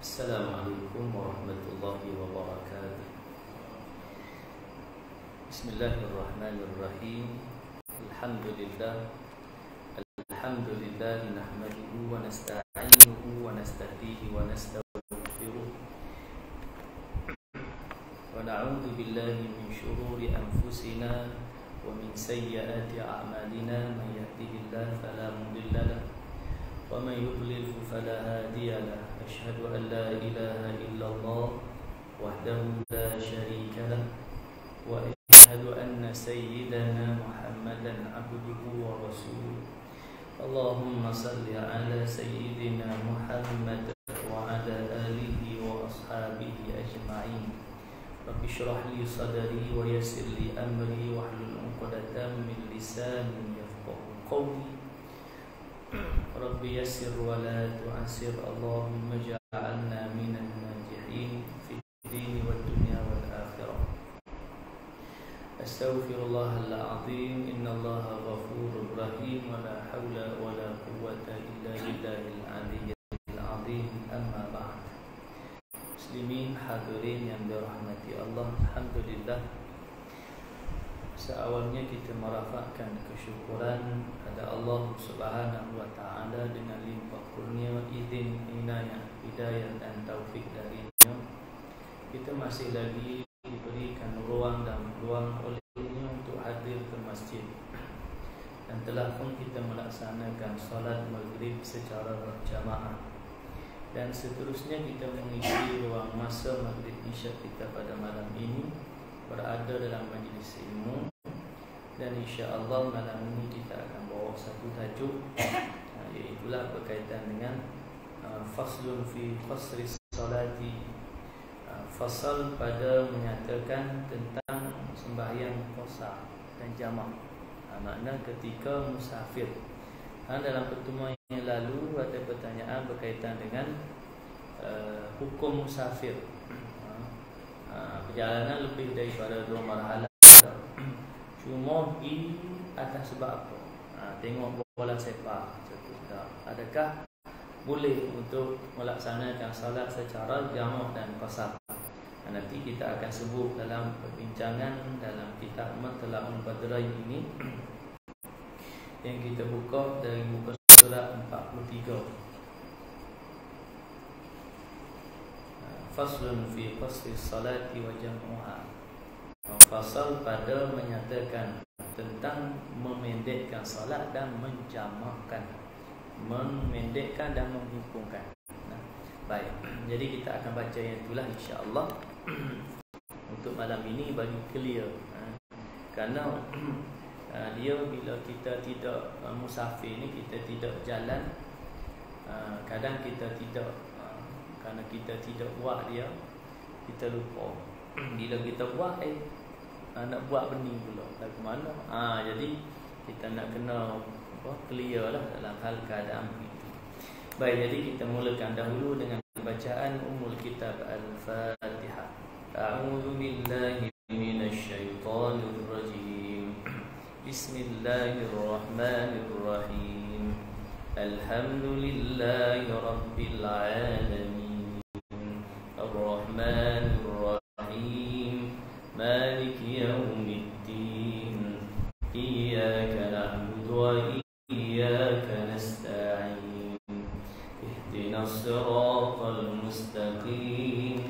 Assalamualaikum warahmatullahi wabarakatuh. Bismillahirrahmanirrahim. Alhamdulillah. Alhamdulillah nahmaduhu wa nasta'inuhu wa nastahdihi wa nastaghfiruh. Wa na'udzu billahi min shururi anfusina wa min sayyiati a'malina. May yahdihillahu fala mudilla lahu wa may yudlil fala hadiya lahu. Asyhadu an la ilaha illallah wahdahu la syarika lahu wa asyhadu anna sayyidana Muhammadan abduhu wa rasuluh. Allahumma salli ala sayyidina Muhammad wa ala alihi wa ashabihi ajma'in. Rabbi shrah li sadri wa yassir li amri wahlul 'uqdatam min lisani yafqahu qawli. Rabbi yassir wa la tu'assir. Allahumma ja'alna minan najihin fid dini wad dunya wal akhirah. Astaghfirullahal azim. Innallaha ghafurur rahim. Wa la haula wa la quwwata illa billahil aliyyil azim. Amma ba'd. Muslimin hadirin yang dirahmati Allah, alhamdulillah, seawalnya kita merafakkan kesyukuran pada Allah Subhanahu wa taala dengan limpah kurnia, izin, inayah, hidayah dan taufik darinya. Kita masih lagi diberikan ruang dan peluang olehnya untuk hadir ke masjid, dan telah pun kita melaksanakan solat maghrib secara berjamaah, dan seterusnya kita mengisi ruang masa maghrib isya kita pada malam ini berada dalam majlis ilmu. Dan insya-Allah malam ini kita akan bawa satu tajuk, iaitulah berkaitan dengan faslun fi qasri salati, fasal pada menyatakan tentang sembahyang qasar dan jamak, makna ketika musafir. Dalam pertemuan yang lalu ada pertanyaan berkaitan dengan hukum musafir. Perjalanan lebih daripada 2 marhalah, cuma di atas sebab apa? Tengok bola sepak, adakah boleh untuk melaksanakan salat secara jamak dan qasar? Nanti kita akan sebut dalam perbincangan dalam kitab Matla'ul Badrain ini, yang kita buka dari muka surat 43. Faslun fi qasri salati wa jam'uha. Fasal pada menyatakan tentang memendekkan salat dan menjamakkan, memendekkan dan menghimpunkan. Baik, jadi kita akan baca yang itulah insya-Allah untuk malam ini bagi clear. Kerana dia bila kita tidak musafir ni, kita tidak jalan, kadang kita tidak, kerana kita tidak buat dia, kita lupa. Bila kita buat, nak buat benih pula, tak ke mana. Jadi kita nak kena clear lah dalam hal keadaan itu. Baik, jadi kita mulakan dahulu dengan bacaan Ummul Kitab Al-Fatihah. A'udzu billahi minasy syaithanir rajim. Bismillahirrahmanirrahim. Alhamdulillahi rabbil alamin. Ar-Rahmanir Rahim. Maliki yaumiddin. Iyyaka na'budu wa iyyaka nasta'in. Ihdinas siratal mustaqim.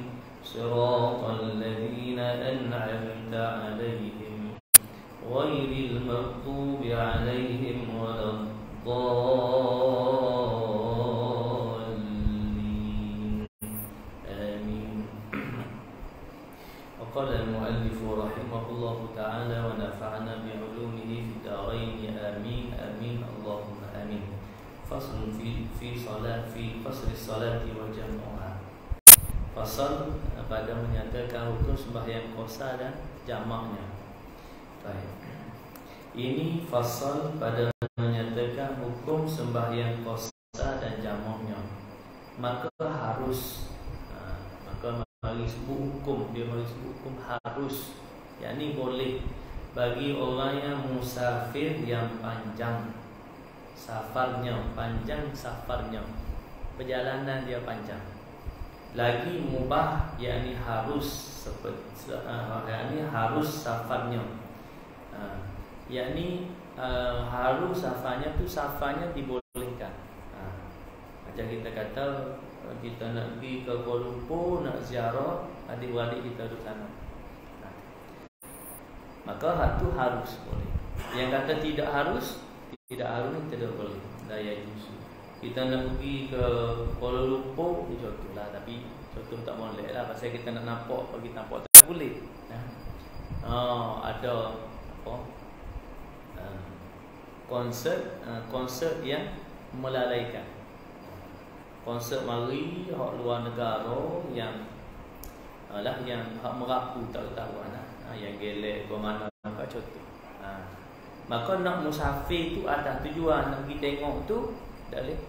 Siratal ladzina an'amta 'alaihim ghairil maghdubi 'alaihim waladdallin. Amin. Qala al-muallif rahimahullahu ta'ala wa nafa'ana bi'ulumihi fid dharain. Amin amin Allahumma amin. Faslun fi qasri salati wa jam'uha. Fasal pada menyatakan hukum sembahyang qasar dan jamaknya. Baik. Ini fasal pada menyatakan hukum sembahyang qasar dan jamaknya. Maka harus, maka mari sebut hukum, dia mari sebut hukum harus, yakni boleh bagi orang yang musafir yang panjang safarnya, perjalanan dia panjang. lagi mubah, yakni harus seperti yakni harus safarnya. Yakni harus safarnya tu safarnya dibolehkan. Macam kita kata kita nak pergi ke Kuala Lumpur nak ziarah adik-adik kita di sana. Maka hak tu harus boleh. Yang kata tidak harus ni tidak boleh. La yajuzu. Kita nak pergi ke Kuala Lumpur, contohlah, tapi contoh tak boleh lah pasal kita nak nampak, bagi nampak tak boleh. Ada apa? Konsert yang melalaikan. Konsert mari hak luar negara yang yang hak merapu tak ketahuan yang gelek ke mana kat contoh. Maka nak musafir tu atas tujuan nak pergi tengok tu tak boleh.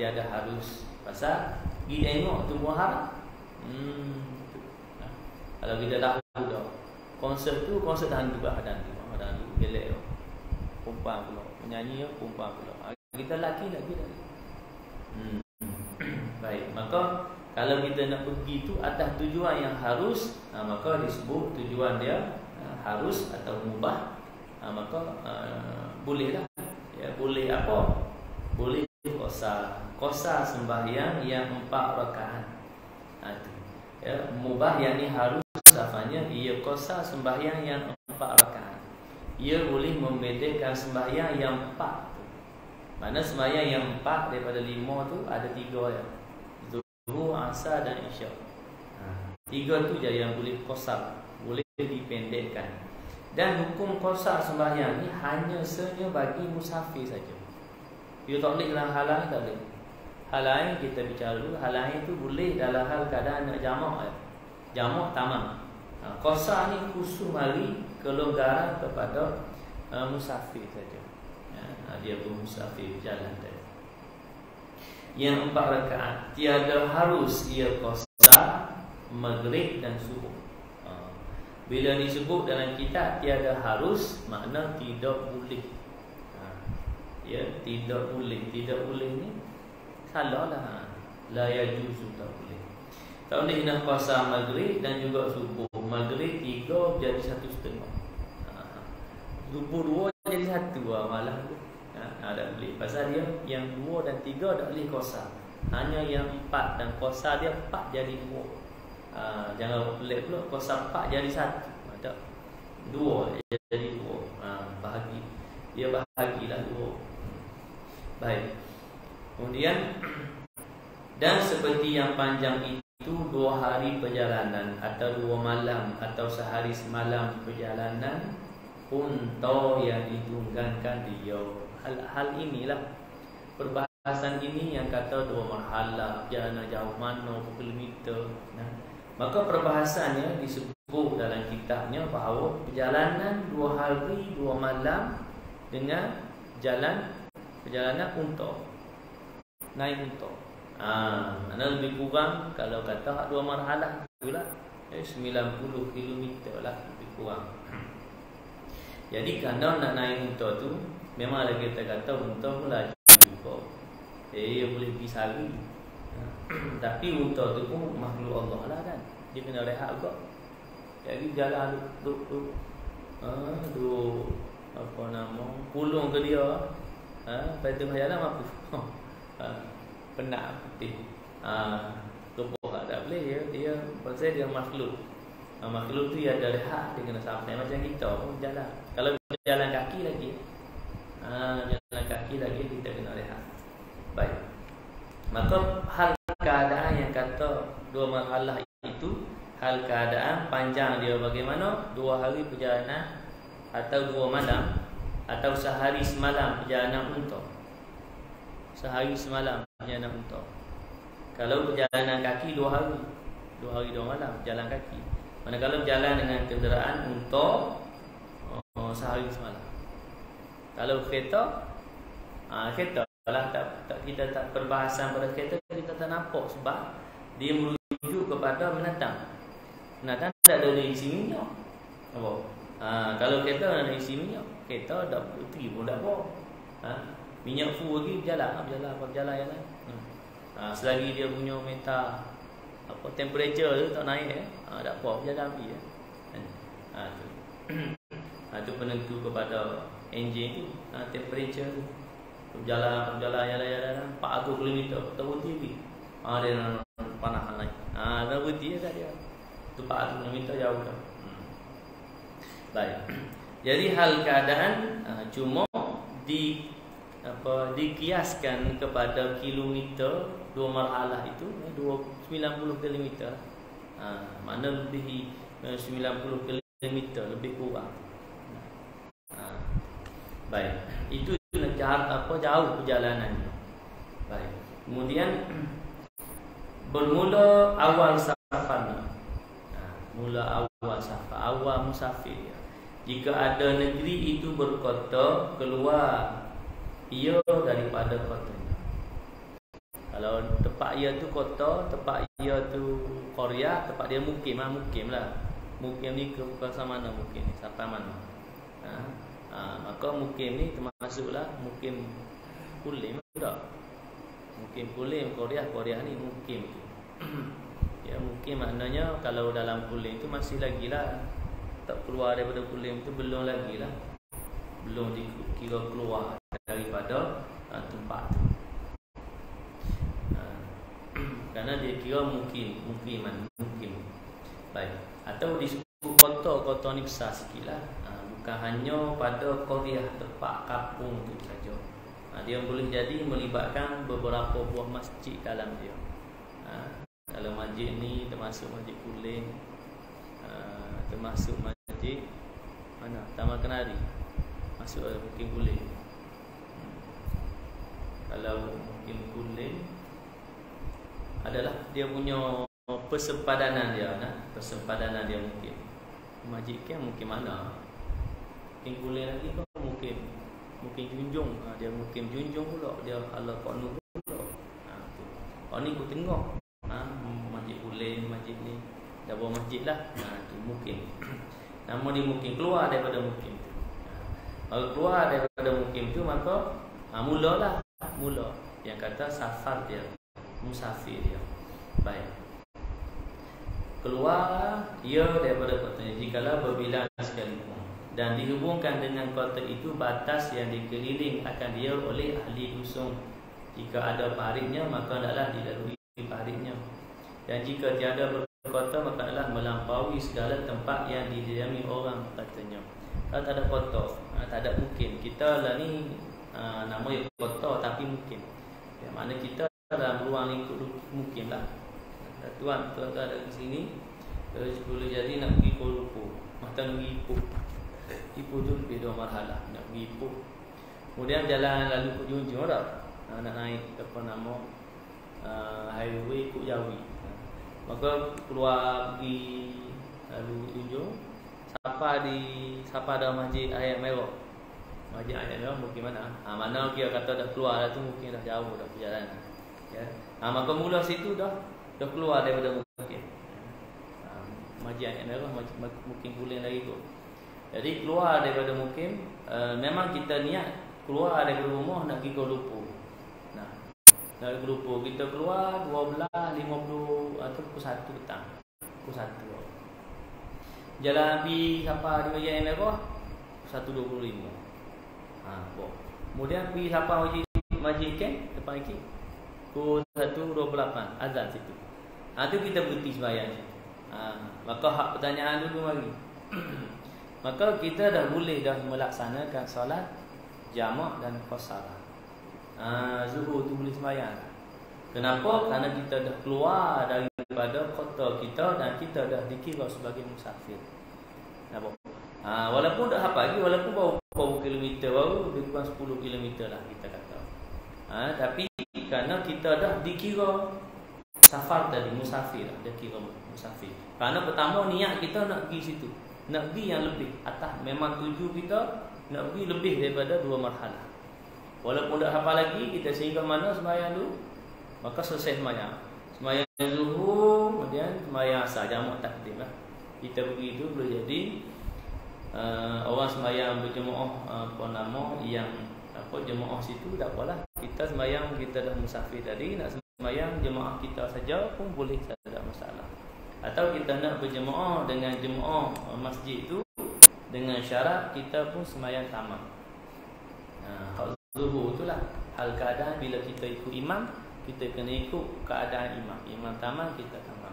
Tiada harus. Pasal pergi tengok tu muharam. Kalau kita tahu dah konsert tu konsert hantu gelek tu. Perempuan pula penyanyi perempuan pula. Kita lelaki lagi dah. Baik, maka kalau kita nak pergi tu atas tujuan yang harus, maka disebut tujuan dia harus atau mubah. Maka bolehlah. Ya, boleh apa? Boleh qasar sembahyang yang 4 rakaat. Itu. Ya, mubah yakni harus safanya ia qasar sembahyang yang 4 rakaat. Ia boleh membedakan sembahyang yang 4 tu. Mana sembahyang yang 4 daripada 5 tu ada 3 ya. Zuhur, Asar dan Isyak. 3 tu je yang boleh qasar, boleh dipendekkan. Dan hukum qasar sembahyang ni hanya bagi musafir saja. Dia tak boleh dalam hal lain, tak boleh. Hal lain kita bicara dulu, hal lain tu boleh dalam hal keadaan nak jamak. Jamak tamam. Qasar ni khusus mari kelonggaran kepada musafir saja. Dia pun musafir berjalan tadi. Yang 4 rakaat tiada harus ia qasar maghrib dan subuh. Bila disebut dalam kitab tiada harus, makna tidak boleh. Ya, tidak boleh. Tidak boleh ni salah lah. La yajuzu, tak boleh. Tak boleh nak qasar maghrib dan juga subuh. Maghrib 3 jadi 1,5. Subuh 2 jadi 1 malam tu. Tak boleh. Pasal dia yang 2 dan 3 tak boleh qasar. Hanya yang 4 dan qasar dia 4 jadi 2. Jangan pelik pula qasar 4 jadi 1. Tak. 2 jadi 2. Bahagi. Dia bahagilah 2. Baik. Kemudian dan seperti yang panjang itu 2 hari perjalanan atau 2 malam atau sehari semalam perjalanan unta yang ditunggankan dia. Hal inilah perbahasan ini yang kata 2 marhalah, perjalanan jauh mana, berapa kilometer. Maka perbahasannya disebut dalam kitabnya bahawa perjalanan 2 hari 2 malam dengan perjalanan unta, naik unta. Mana lebih kurang kalau kata 2 marhalah itulah 90 km lah lebih kurang. Jadi kalau nak naik unta tu memang ada kita kata unta pun laju juga. Dia boleh pergi sehari. Tapi unta tu pun makhluk Allah lah kan. Dia kena rehat juga. Jadi jalan duduk apa nama, pulung ke dia. Lepas tu jalan mampu. Penat putih. Tubuh tak boleh dia pasal dia makhluk. Makhluk tu dia ada rehat, dia kena sampai macam kita pun jalan. Kalau jalan kaki lagi kita kena rehat. Baik. Maka hal keadaan yang kata 2 marhalah itu, hal keadaan panjang dia bagaimana? 2 hari perjalanan atau 2 malam atau sehari semalam perjalanan unta. Sehari semalam perjalanan unta. Kalau perjalanan kaki 2 hari 2 malam jalan kaki. Manakala berjalan dengan kenderaan unta sehari semalam. Kalau kereta lah tak kita tak perbahasan pada kereta, kita tak nampak sebab dia merujuk kepada menatang. Menatang tak ada isi minyak. Apa? Kalau kereta ada isi minyak, kereta dah putih pun dah bawa. Minyak full lagi berjalan. Selagi dia punya meter apa temperature tu tak naik tak apa jalan api tu. Tu penentu kepada enjin tu, temperature tu. Jalan 400 km tak berhenti lagi. Dia panas naik. Tak berhenti dah dia. Tu 400 km jauh dah. Baik. Jadi hal keadaan cuma dikiaskan kepada kilometer, dua marhalah itu 90 km. Mana lebih 90 km lebih kurang. Baik. Itu jauh perjalanannya. Baik. Kemudian bermula awal safar. Mula awal safar, awal musafir. Jika ada negeri itu berkota, keluar ia daripada kotanya. Kalau tempat ia tu kota, tempat ia tu Korea, tempat dia mukim lah. Mukim ni ke kawasan mana mukim ni? Sampai mana? Maka mukim ni termasuklah mukim Kulim tak? Mukim Kulim Korea ni mukim tu. Ya, mukim maknanya kalau dalam Kulim tu masih lagi lah, tak keluar daripada Kulim tu, belum lagi lah, belum dikira keluar daripada tempat tu. Kerana dia kira mukiman. Baik. Atau disebut kota ni besar sikit lah. Bukan hanya pada Korea, tempat kampung tu saja. Dia boleh jadi melibatkan beberapa buah masjid dalam dia. Kalau masjid ni termasuk masjid Kulim, termasuk masjid mana? Taman Kenari, masuk mungkin Kulim. Kalau mungkin Kulim adalah dia punya persempadanan dia, persempadanan dia mungkin. Masjid kan mungkin mana? Mungkin Kulim lagi kau mungkin Junjung. Dia mungkin Junjung pula, dia Allah Kok Nur pula. Tu. Ni aku tengok. Masjid Kulim, masjid ni dah buat masjid lah. Tu mungkin. Nama dia mungkin keluar daripada mungkin tu. Kalau keluar daripada mungkin tu maka mula yang kata safar dia, musafir dia. Baik. Keluar ia daripada kotanya jikalau berbilang sekalipun dan dihubungkan dengan kota itu batas yang dikeliling akan dia oleh ahli dusun. Jika ada paritnya maka hendaklah dilalui paritnya. Dan jika tiada berkota maka hendaklah melampaui segala tempat yang didiami orang katanya. Kalau tak ada kota, tak ada mungkin. Kita lah ni nama kota tapi mungkin. Ya, mana kita dalam ruang lingkup mungkin lah. Tuan ada di sini. Boleh jadi nak pergi Kuala Lumpur, mata nak pergi Ipoh tu lebih 2 marhalah nak pergi Ipoh. Kemudian jalan lalu ke Junjung tak? Nak naik apa nama highway Kuk Jawi. Maka keluar pergi lalu Junjung, siapa ada masjid Ayat Merah. Masjid Ayat Merah mungkin mana? Mana dia kata dah keluar dah tu mungkin dah jauh dah perjalanan. Ya. Maka mula situ dah keluar daripada mungkin. Masjid Ayat Merah mungkin boleh lagi kot. Jadi keluar daripada mungkin memang kita niat keluar daripada rumah nak pergi Kuala Lumpur. Nak pergi Kuala Lumpur, kita keluar 12.50 atau pukul 1 petang. Pukul 1. Jalan api siapa di Masjid Ayat Merah 1.25. Kemudian pergi siapa Masjid Ken depan lagi pukul 1.28 azan situ. Tu kita berhenti sembahyang situ. Maka hak pertanyaan dulu lagi. Maka kita dah boleh dah melaksanakan solat jamak dan qasar. Zuhur tu boleh sembahyang. Kenapa? Kerana kita dah keluar daripada kota kita dan kita dah dikira sebagai musafir. Nampak? Walaupun dah apa lagi, walaupun baru kilometer baru lebih kurang 10 kilometer lah kita kata. Tapi kerana kita dah dikira safar tadi, musafir lah, dia kira musafir. Kerana pertama niat kita nak pergi situ, nak pergi yang lebih atas. Memang tuju kita nak pergi lebih daripada 2 marhalah. Walaupun dah hafal lagi, kita sehingga mana sembahyang dulu, maka selesai sembahyang. Sembahyang zuhur, kemudian sembahyang asar, jamak takdim lah. Kita pergi itu boleh jadi orang sembahyang berjemaah yang jemaah situ tak apalah. Kita sembahyang, kita dah musafir tadi, nak sembahyang jemaah kita saja pun boleh, tak ada masalah. masalah. Atau kita nak berjemaah dengan jemaah masjid tu dengan syarat kita pun sembahyang tamam. Hak zuhur itulah hal keadaan bila kita ikut imam, kita kena ikut keadaan imam. Imam tamam, kita tamam.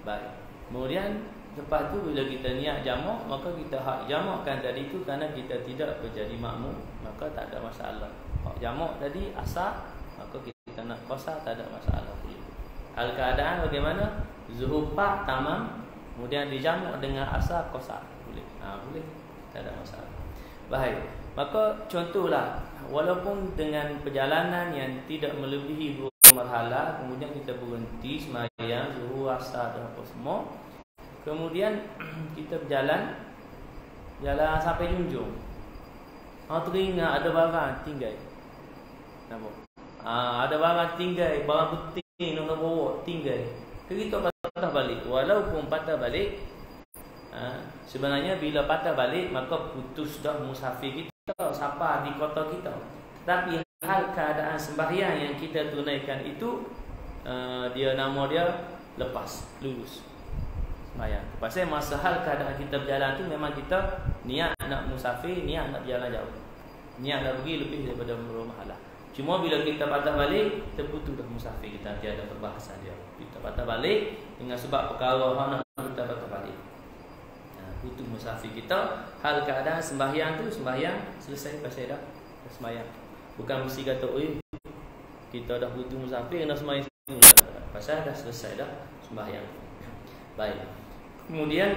Baik. Kemudian lepas tu bila kita niat jamak, maka kita hak jamakkan tadi tu kerana kita tidak menjadi makmum, maka tak ada masalah. Hak jamak tadi asar, maka kita nak qasar, tak ada masalah. Hal keadaan bagaimana? Zuhur 4 tamam, kemudian dijamak dengan asar qasar. Boleh. Boleh. Tak ada masalah. Baik. Maka contohlah, walaupun dengan perjalanan yang tidak melebihi 2 marhalah, kemudian kita berhenti sembahyang zuhur, asar dan apa semua. Kemudian kita berjalan sampai junjung. Teringat ada barang tinggal. Nampak? Ada barang tinggal, barang penting nak bawa tinggal. Kita patah balik. Walaupun patah balik, sebenarnya bila patah balik maka putus dah musafir kita sampai di kota kita. Tapi hal keadaan sembahyang yang kita tunaikan itu, dia nama dia lepas, lulus sembahyang. Pasal masa hal keadaan kita berjalan tu memang kita niat nak musafir, niat nak berjalan jauh, niat nak pergi lebih daripada mahalah. Cuma bila kita patah balik, terputus dah musafir kita, nanti ada perbahasan dia. Kita patah balik dengan sebab perkara nak kita patah balik, putus musafir kita. Hal keadaan sembahyang tu, sembahyang selesai pasal dah sembahyang. Bukan mesti kata, kita dah putus musafir kena sembahyang pasal dah selesai dah sembahyang. Baik. Kemudian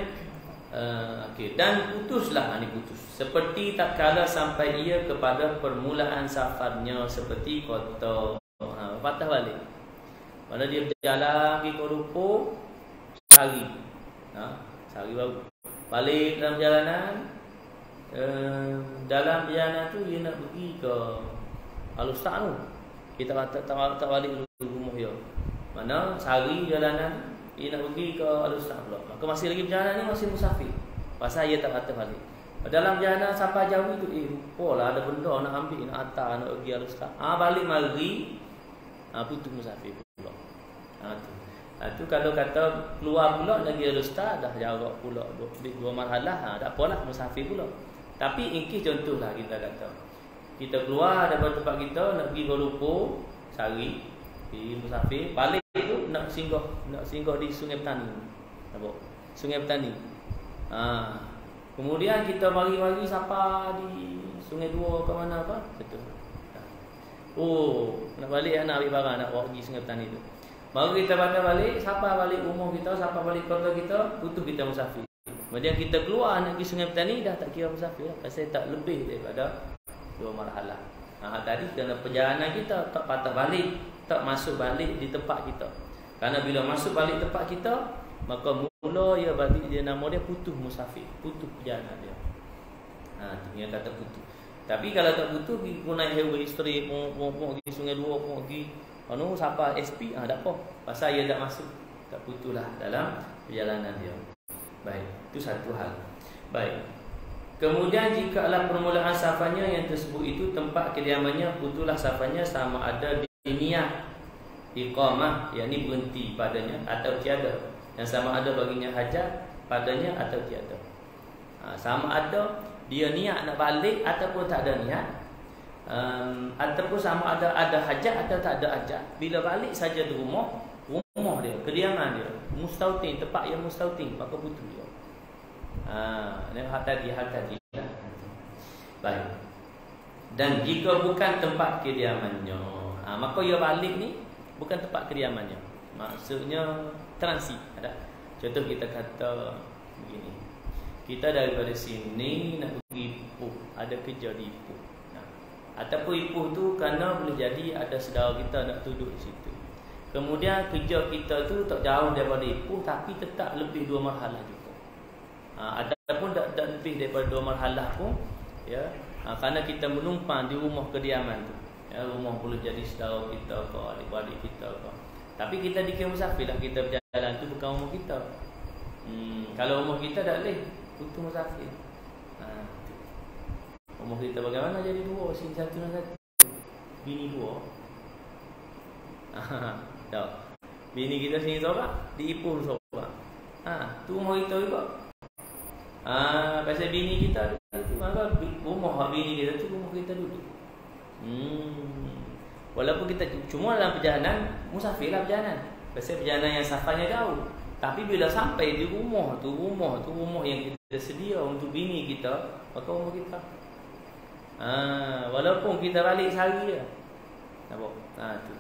dan putuslah, putus seperti tak kala sampai ia kepada permulaan safarnya, seperti kota patah balik. Mana dia berjalan pergi Kuala Lumpur sehari, sehari baru balik dalam perjalanan. Dalam perjalanan tu dia nak pergi ke Al-Ustaz tu, kita tak balik rumah dia. Mana sehari jalanan, dia nak pergi ke Al-Ustaz pula. Maka masih lagi perjalanan ni, masih musafir. Pasal dia tak patah balik. Dalam perjalanan sampai jauh tu, lah ada benda nak ambil, nak hantar, nak pergi Al-Ustaz. Balik mari, putus musafir pula. Tu kalau kata keluar pula lagi Al-Ustaz, dah jarak pula 2 marhalah, tak apalah musafir pula. Tapi ingkih contohlah kita kata, kita keluar daripada tempat kita nak pergi Kuala Lumpur sehari, pergi musafir, balik tu nak singgah di Sungai Petani. Nampak? Sungai Petani. Kemudian kita mari-mari sampai di Sungai Dua ke mana apa? Betul. Nak balik, nak ambil barang, nak bawa pergi Sungai Petani tu. Mari kita patah balik, sampai balik rumah kita, sampai balik kota kita, putus kita musafir. Kemudian kita keluar nak pergi Sungai Petani, dah tak kira musafir, pasal tak lebih daripada 2 marhalah. Tadi kerana perjalanan kita tak patah balik, tak masuk balik di tempat kita. Kerana bila masuk balik tempat kita, maka mula ia balik, dia nama dia putus musafir, putus perjalanan dia. Dia kata putus. Tapi kalau tak putus, pergi naik highway straight, pergi Sungai Dua, pergi sampai SP, tak apa. Pasal ia tak masuk, tak putuslah dalam perjalanan dia. Baik, itu satu hal. Baik. Kemudian jikalau permulaan safarnya yang tersebut itu tempat kediamannya, putuslah safarnya sama ada di niat iqamah, yakni berhenti padanya atau tiada, yang sama ada baginya hajat padanya atau tiada. Sama ada dia niat nak balik ataupun tak ada niat, ataupun sama ada hajat atau tak ada hajat. Bila balik saja di rumah dia, kediaman dia, mustautin, tempat yang mustautin, maka putus dia. Hal tadi lah. Baik. Dan jika bukan tempat kediamannya, maka ia balik ni bukan tempat kediamannya. Maksudnya transit. Contoh kita kata begini, kita daripada sini nak pergi Ipoh, ada kerja di Ipoh. Ataupun Ipoh tu kerana boleh jadi ada saudara kita nak duduk di situ. Kemudian kerja kita tu tak jauh daripada Ipoh, tapi tetap lebih 2 marhalah juga. Ataupun tak lebih daripada 2 marhalah pun, ya. Kerana kita menumpang di rumah kediaman tu, ya, rumah boleh jadi saudara kita ke, adik-adik kita ke. Tapi kita dikira musafir lah, kita berjalan tu bukan rumah kita. Kalau rumah kita tak boleh, putus musafir. Rumah kita bagaimana jadi 2, sini 1 dan 1, bini 2. Tak. Bini kita sini seorang, di Ipoh seorang. Tu rumah kita juga. Pasal bini kita tu, maka rumah bini kita tu rumah kita dulu. Walaupun kita cuma dalam perjalanan musafir lah perjalanan. Pasal perjalanan yang safarnya jauh. Tapi bila sampai di rumah tu rumah yang kita sedia untuk bini kita, maka rumah kita. Walaupun kita balik sehari je. Nampak? Tu.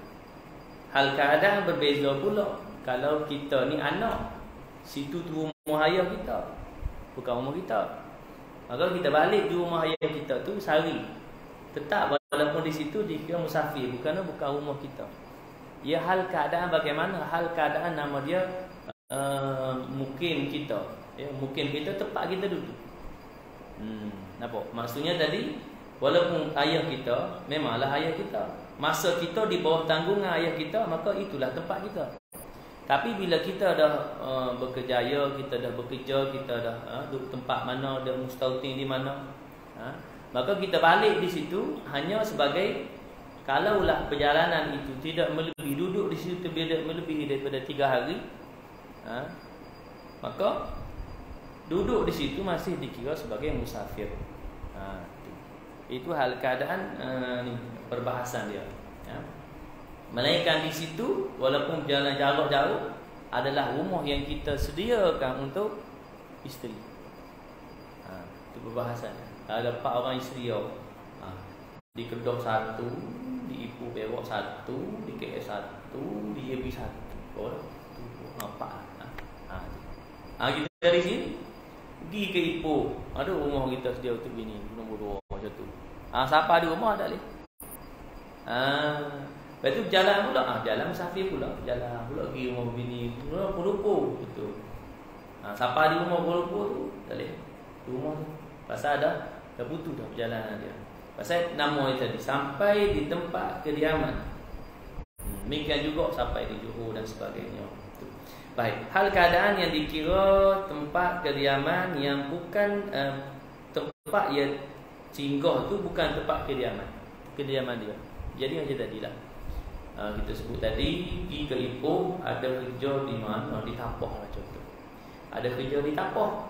Hal keadaan berbeza pula. Kalau kita ni anak, situ tu rumah ayah kita, bukan rumah kita. Maka kita balik di rumah ayah kita tu sehari. Tetap walaupun di situ dikira musafir, bukan rumah kita. Ya, hal keadaan bagaimana? Hal keadaan nama dia mukim kita. Ya, mukim kita tempat kita duduk. Nampak? Maksudnya tadi walaupun ayah kita, memanglah ayah kita. Masa kita di bawah tanggungan ayah kita, maka itulah tempat kita. Tapi bila kita dah berkejaya, kita dah bekerja, kita dah duduk tempat mana, dah mustautin di mana, maka kita balik di situ hanya sebagai, kalaulah perjalanan itu tidak melebihi, duduk di situ tidak melebihi daripada 3 hari, maka duduk di situ masih dikira sebagai musafir. Itu hal keadaan perbahasan dia. Melainkan di situ walaupun perjalanan jarak jauh adalah rumah yang kita sediakan untuk isteri. Itu perbahasannya. Ada 4 orang isteri di Kedah 1, di Ipoh Perak 1, di KL 1, di JB 1. Nampak? Kita dari sini pergi ke Ipoh, ada rumah kita sedia untuk bini nombor 2 macam tu. Siapa ada rumah tak boleh. Lepas tu jalan pula, jalan musafir pula, jalan pula pergi rumah bini, rumah Pulupo betul. Siapa di rumah Pulupo tu tak boleh. Rumah tu pasal dah putus dah perjalanan dia. Pasal nama dia tadi sampai di tempat kediaman. Demikian juga sampai di Johor dan sebagainya. Baik, hal keadaan yang dikira tempat kediaman yang bukan tempat yang singgah tu bukan tempat kediaman dia. Jadi macam tadilah. Kita sebut tadi pergi ke Ipoh, ada kerja di mana? Di Tapah lah contoh. Ada kerja di Tapah.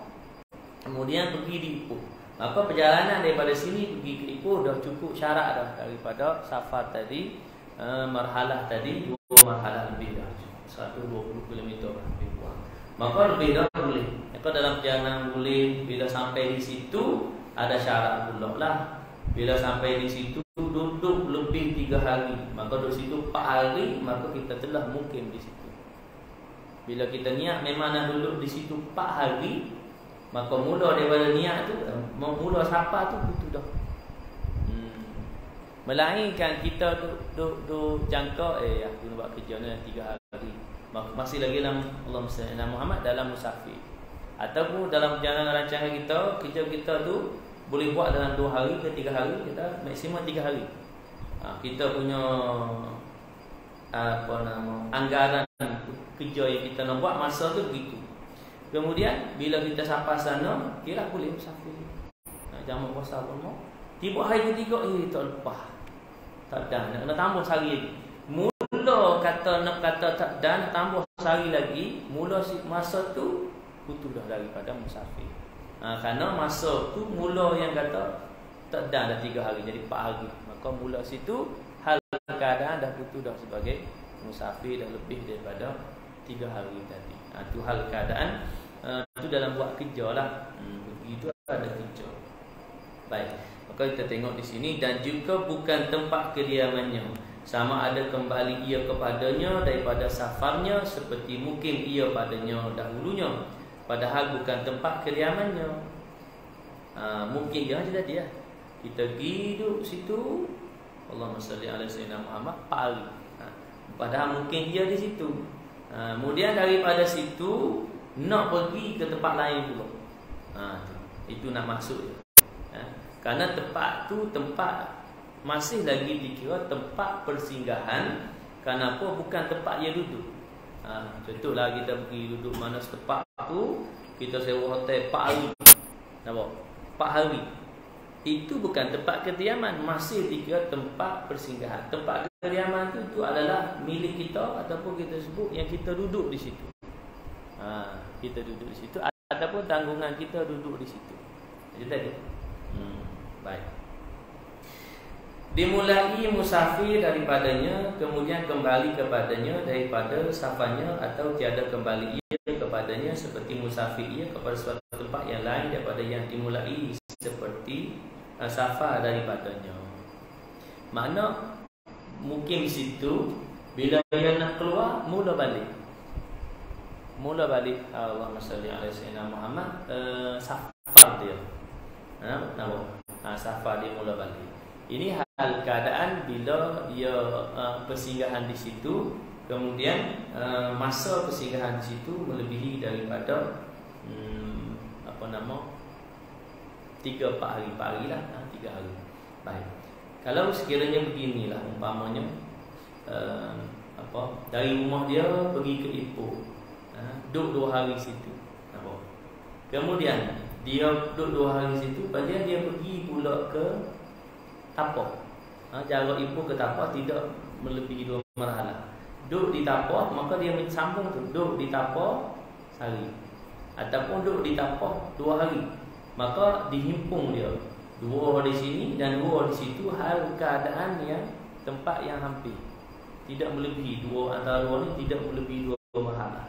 Kemudian pergi di Ipoh. Maka perjalanan daripada sini pergi ke Ipoh dah cukup syarat dah daripada safar tadi, marhalah tadi 2 marhalah lebih dah. 120 km lebih kurang. Maka lebih dah boleh. Maka dalam perjalanan boleh, bila sampai di situ ada syarat pula lah. Bila sampai di situ duduk lebih 3 hari, maka duduk situ 4 hari, maka kita telah mukim di situ. Bila kita niat memang nak duduk di situ 4 hari, maka mula daripada niat tu, mula safar tu betul dah. Melainkan kita duduk jangka aku nak buat kerja ni 3 hari, masih lagi dalam Allahumma Muhammad dalam musafir. Ataupun dalam perjalanan rancangan kita, kerja kita tu boleh buat dalam 2 hari ke 3 hari, kita maksimum 3 hari. Kita punya anggaran kerja yang kita nak buat masa tu begitu. Kemudian bila kita sampai sana, kira boleh musafir. Jamak puasa pun mau. Tiba hari ketiga, tak lepas. Tak dah, nak tambah sehari lagi. Mula nak kata tak dah, nak tambah sehari lagi, mula masa tu putus dah daripada musafir. Kerana masa tu mula yang kata tak dah 3 hari, jadi 4 hari. Maka mula situ hal keadaan dah putus dah sebagai musafir, dah lebih daripada 3 hari tadi. Itu hal keadaan. Itu dalam buat kerja lah. Begitu ada kerja. Baik, maka kita tengok di sini. Dan juga bukan tempat kediamannya, sama ada kembali ia kepadanya daripada safarnya, seperti mukim ia padanya dahulunya, padahal bukan tempat kediamannya. Mungkin dia macam tadi lah. Kita pergi duduk situ, Allahumma salli ala sayyidina Muhammad 4 hari. Padahal mungkin dia di situ. Kemudian daripada situ nak pergi ke tempat lain pula. Itu nak masuk. Karena tempat tu tempat masih lagi dikira tempat persinggahan. Kenapa? Bukan tempat dia duduk. Contohlah kita pergi duduk mana setempat tu, kita sewa hotel 4 hari. Nampak? 4 hari. Itu bukan tempat kediaman, masih dikira tempat persinggahan. Tempat kediaman itu adalah milik kita, ataupun kita sebut yang kita duduk di situ. Kita duduk di situ, ataupun tanggungan kita duduk di situ. Itu tadi. Baik. Dimulai musafir daripadanya, kemudian kembali kepadanya daripada safarnya, atau tiada kembali ia kepadanya seperti musafir ia kepada suatu tempat yang lain daripada yang dimulai seperti safar daripadanya. Makna mukim di situ bila dia nak keluar mula balik. Allahumma salli ala sayyidina Muhammad, safar dia. Safar dia mula balik. Ini hal keadaan bila dia persinggahan di situ, kemudian masa persinggahan di situ melebihi daripada 3-4 hari, 4 hari lah, 3 hari. Baik. Kalau sekiranya beginilah umpamanya, dari rumah dia pergi ke Ipoh, duduk 2 hari situ. Kemudian dia duduk 2 hari situ, kemudian dia pergi pula ke Tapah. Jarak Ipoh ke Tapah tidak melebihi 2 marhalah. Duduk di Tapah, maka dia sambung tu, duduk di Tapah sehari, ataupun duduk di Tapah 2 hari, maka dihimpung dia 2 di sini dan 2 di situ, hal keadaan yang tempat yang hampir tidak melebihi 2, antara 2 ni tidak melebihi 2 marhalah.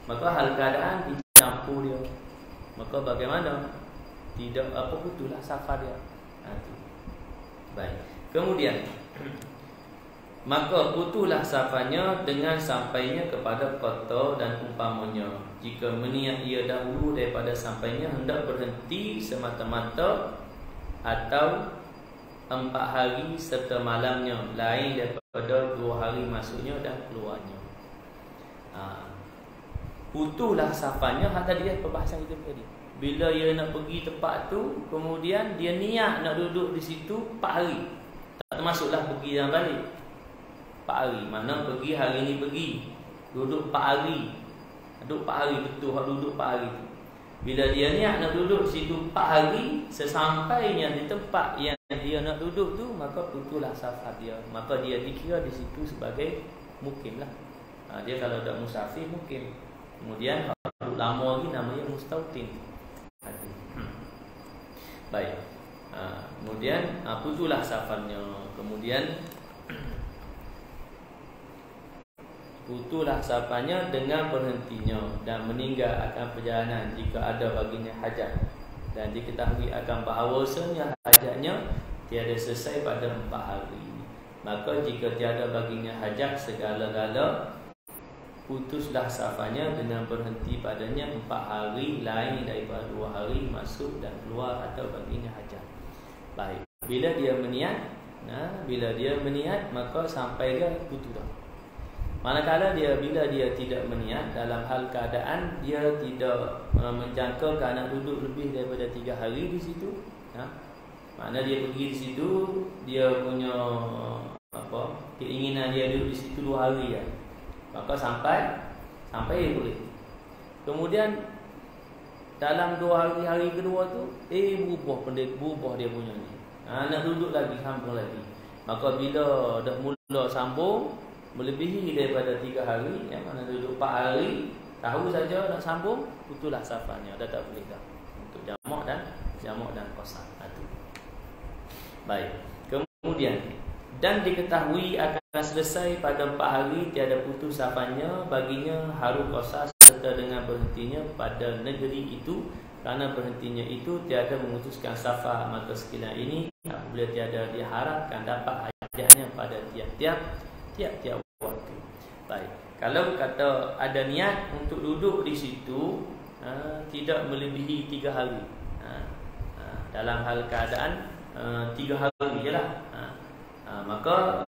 Maka hal keadaan dicampur dia, maka bagaimana? Tidak putuslah safar dia. Baik. Kemudian maka putuslah safarnya dengan sampainya kepada kota dan umpamanya. Jika meniat ia dahulu daripada sampainya, hendak berhenti semata-mata atau 4 hari serta malamnya, lain daripada 2 hari masuknya dan keluarnya. Putuslah safarnya, tadi perbahasan kita tadi. Bila ia nak pergi tempat tu, kemudian dia niat nak duduk di situ 4 hari. Tak termasuklah pergi dan balik. 4 hari, mana pergi hari ni pergi, duduk 4 hari. Duduk 4 hari betul, duduk 4 hari tu. Bila dia niat nak duduk di situ 4 hari, sesampainya di tempat yang dia nak duduk tu, maka putuslah safar dia. Maka dia dikira di situ sebagai mukim lah. Dia kalau tak musafir, mukim. Kemudian kalau lama lagi namanya mustautin. Baik. Kemudian putuslah safarnya. Kemudian putuslah safarnya dengan berhentinya dan meninggal akan perjalanan jika ada baginya hajat, dan diketahui akan bahawasanya hajatnya tiada selesai pada 4 hari. Maka jika tiada baginya hajat segala-gala, putuslah safarnya dengan berhenti padanya 4 hari, lain daripada 2 hari masuk dan keluar atau baginya hajat. Baik. Bila dia meniat, maka sampai dia putus dah. Manakala bila dia tidak meniat, dalam hal keadaan dia tidak menjangka nak duduk lebih daripada 3 hari di situ, makna dia pergi di situ, dia punya keinginan dia duduk di situ 2 hari ya. Maka sampai dia boleh. Kemudian dalam 2 hari kedua tu berubah dia punya ni. Nak duduk lagi, sambung lagi. Maka bila dah mula sambung melebihi daripada 3 hari, yang mana duduk 4 hari, tahu saja nak sambung, putuslah safarnya, dah tak boleh dah untuk jamak dan qasar. Baik. Kemudian dan diketahui akan selesai pada 4 hari, tiada putus safarnya baginya haru qasar serta dengan berhentinya pada negeri itu, kerana berhentinya itu tiada memutuskan safar. Maka sekiranya ini apabila tiada diharapkan dapat hajatnya pada tiap-tiap waktu. Baik. Kalau kata ada niat untuk duduk di situ tidak melebihi 3 hari, dalam hal keadaan 3 hari je lah, maka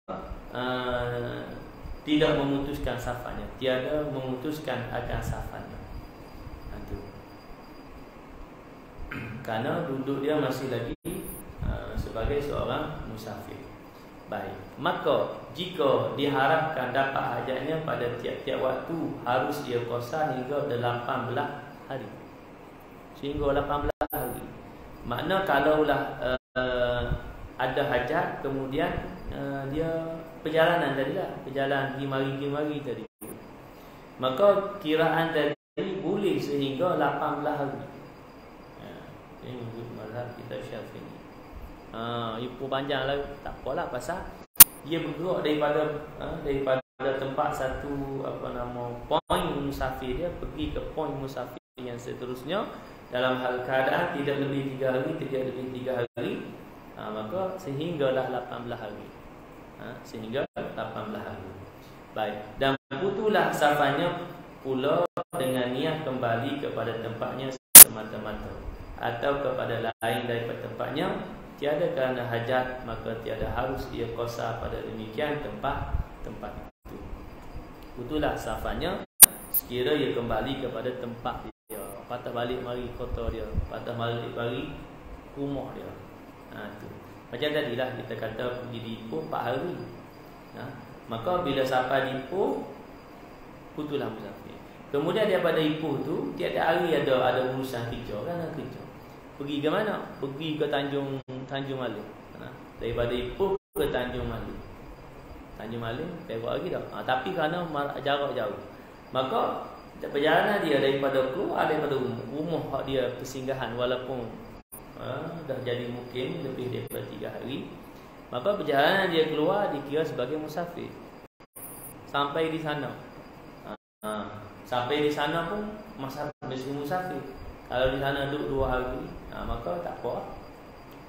tidak memutuskan safarnya, tiada memutuskan akan safarnya. Kerana duduk dia masih lagi sebagai seorang musafir. Baik. Maka jika diharapkan dapat hajatnya pada tiap-tiap waktu, harus ia qasar hingga 18 hari. Sehingga 18 hari. Makna kalaulah ada hajat, kemudian dia perjalanan tadilah, perjalanan pergi mari tadi. Maka kiraan tadi boleh sehingga 18 hari. Ini menurut mazhab kita Syafi'i. Ipoh panjang lah, tak apalah, pasal dia bergerak daripada tempat satu poin musafir dia pergi ke poin musafir yang seterusnya dalam hal keadaan tidak lebih 3 hari, tidak lebih 3 hari. Maka sehinggalah 18 hari. Sehingga 18 hari. Baik. Dan putulah safarnya pula dengan niat kembali kepada tempatnya semata-mata atau kepada lain daripada tempatnya, tiada kerana hajat, maka tiada harus ia qasar pada demikian tempat itu. Putulah safarnya sekira ia kembali kepada tempat dia, patah balik mari kota dia, patah balik mari rumah dia. Tu. Macam tadilah kita kata pergi di Ipoh 4 hari. Maka bila sampai di Ipoh, putulah musafir. Kemudian daripada Ipoh tu tiada hari ada urusan kerja, kan kerja. Pergi ke mana? Pergi ke Tanjung Malim. Daripada Ipoh ke Tanjung Malim. Tanjung Malim tengok lagi dah. Tapi kerana jarak jauh, maka perjalanan dia daripada keluar daripada rumah dia persinggahan, walaupun dah jadi mungkin lebih daripada 3 hari, maka perjalanan dia keluar dikira sebagai musafir. Sampai di sana, sampai di sana pun mesti musafir. Kalau di sana duduk 2 hari, maka tak apa.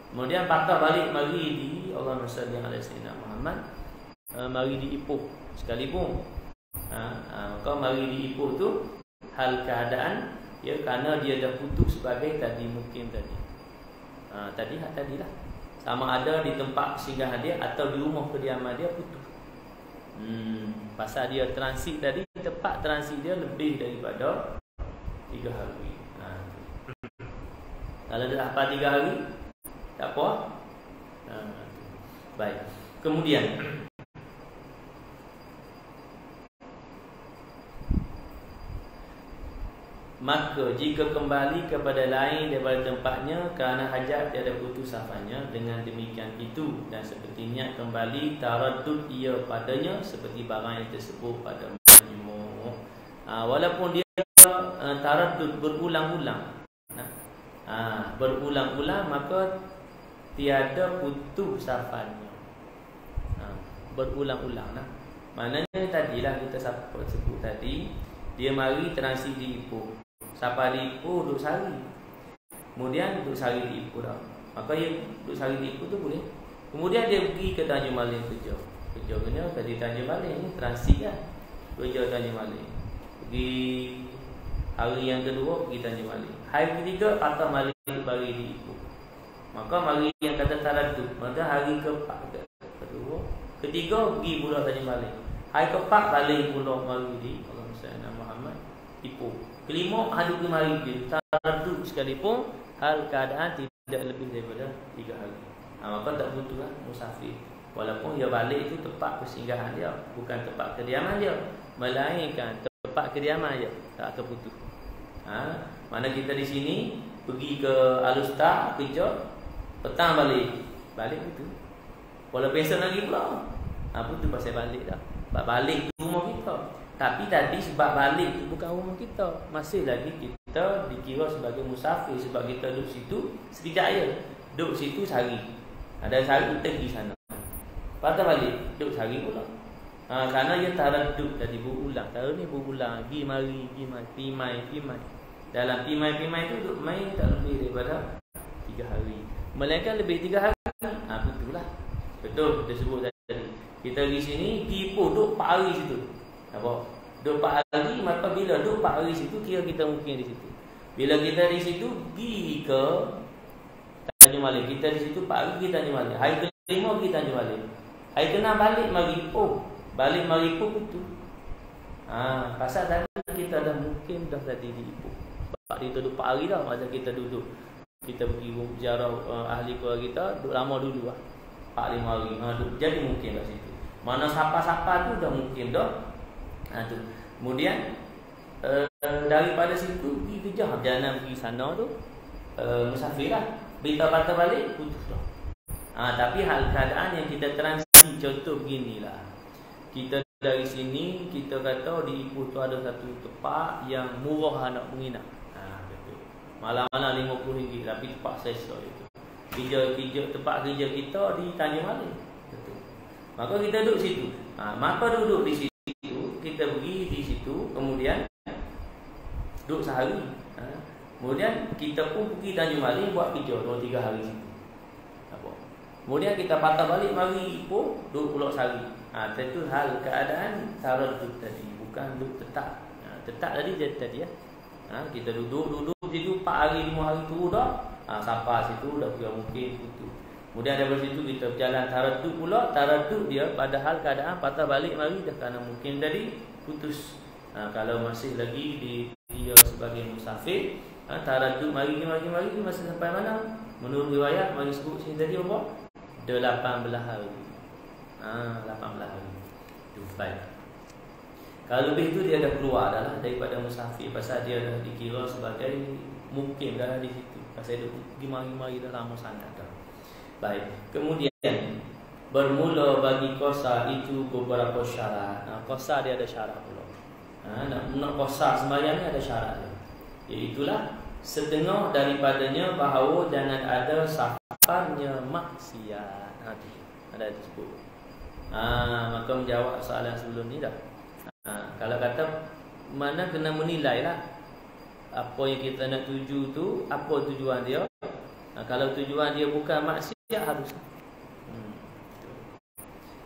Kemudian patah balik mari di Allahumma salli ala sayyidina Muhammad, mari di Ipoh sekalipun. Maka mari di Ipoh tu hal keadaan ya, kerana dia dah putus sebagai tadi mungkin tadi. Tadilah sama ada di tempat singgahan dia atau di rumah kediaman dia putus. Pasal dia transit tadi, tempat transit dia lebih daripada 3 hari. Kalau dah dapat 3 hari, tak apa. Baik. Kemudian maka jika kembali kepada lain daripada tempatnya kerana hajat tiada putus safarnya, dengan demikian itu dan seperti niat kembali taraddud ia padanya seperti barang yang tersebut pada majmu'. Walaupun dia taraddud berulang-ulang, maka tiada putus safarnya. Berulang-ulang. Maknanya tadilah kita sebut tadi, dia mari transit di Ipoh. Sampai di Ipoh duduk sehari. Kemudian duduk sehari di Ipoh dah. Maka dia duduk sehari di Ipoh tu boleh. Kemudian dia pergi ke Tanjung Malim kerja. Kerjanya tadi Tanjung Malim ni transit kan. Kerja Tanjung Malim. Pergi hari yang kedua pergi Tanjung Malim. Hari ketiga patah balik balik di Ipoh. Maka mari yang kata taraddud, maka hari kedua, ketiga pergi pula Tanjung Malim. Hari keempat balik pula mari di Allahumma salli ala Muhammad Ipoh. Kelima hari kemari dia taraddud sekalipun hal keadaan tidak lebih daripada 3 hari. Maka tak butuhlah musafir. Walaupun dia balik itu tempat persinggahan dia, bukan tempat kediaman dia, melainkan tempat kediaman dia, tak terputus. Mana kita di sini pergi ke Alustar kerja, petang balik itu. Walaupun besok lagi pula, putus pasal balik dah. Balik tu rumah kita. Tapi tadi sebab balik tu bukan rumah kita, masih lagi kita dikira sebagai musafir. Sebab kita duduk situ sekejap je, duduk situ sehari. Ada sehari pergi sana, patah balik duduk sehari pula. Kerana dia taraddud tadi berulang. Tahun ni berulang, pergi mari, pimai. Dalam pimai tu duduk main tak lebih daripada 3 hari. Melainkan lebih 3 hari, betullah. Betul kita sebut tadi. Kita pergi sini, pergi Ipoh duduk 4 hari situ. Apa? Duduk 4 hari, maka bila duduk 4 hari situ, kira kita mungkin di situ. Bila kita di situ, pergi ke Tanjung Malim. Kita di situ 4 hari pergi Tanjung Malim. Hari kelima pergi Tanjung Malim. Hari ke-6 balik mari Ipoh. Balik mari Ipoh betul. Pasal tadi kita dah mungkin dah tadi di Ipoh. Sebab kita duduk 4 hari dah. Masa kita duduk, kita pergi ziarah ahli keluarga kita, duduk lama dulu lah. 4-5 hari. Jadi mungkin dah situ. Mana sapa-sapa tu dah mungkin dah. Tu. Kemudian daripada situ pergi kerja, perjalanan pergi sana tu musafir lah. Berita patah balik putus dah. Tapi hal keadaan yang kita transit, contoh beginilah. Kita dari sini, kita kata di Ipoh tu ada satu tempat yang murah nak menginap. Betul. Malam-malam RM50, tapi tempat selesa itu. Kerja tempat kerja kita di Tanjung Malik. Betul. Maka kita duduk situ. Maka duduk di situ, kita pergi di situ, kemudian duduk sehari. Kemudian kita pun pergi Tanjung Malik buat kerja 2-3 hari situ. Kemudian kita patah balik mari Ipoh, duduk pulak sehari. Itu hal keadaan taradud tadi, bukan duduk tetap. Tetap tadi tadi ya. Kita duduk situ 4 hari 5 hari tu dah. Sampai situ dah kira mungkin itu. Kemudian daripada situ kita berjalan taradud pula. Taradud dia padahal keadaan patah balik mari dah kerana mungkin tadi putus. Kalau masih lagi dia sebagai musafir, taradud mari masih sampai mana? Menurut riwayat mari sebut sini tadi apa? 18 hari. 18 hari. Itu baik. Kalau lebih itu dia dah keluar dah lah daripada musafir, pasal dia dah dikira sebagai mukim dah di situ. Pasal dia pergi mari-mari dah lama sangat dah. Baik. Kemudian bermula bagi qasar itu beberapa syarat. Qasar dia ada syarat pula. Nak qasar sembahyang ni ada syarat dia. Iaitulah setengah daripadanya bahawa jangan ada safarnya maksiat. Ada disebut. Maka menjawab soalan sebelum ni dah. Kalau kata mana kena menilai lah apa yang kita nak tuju tu, apa tujuan dia. Kalau tujuan dia bukan maksiat harus.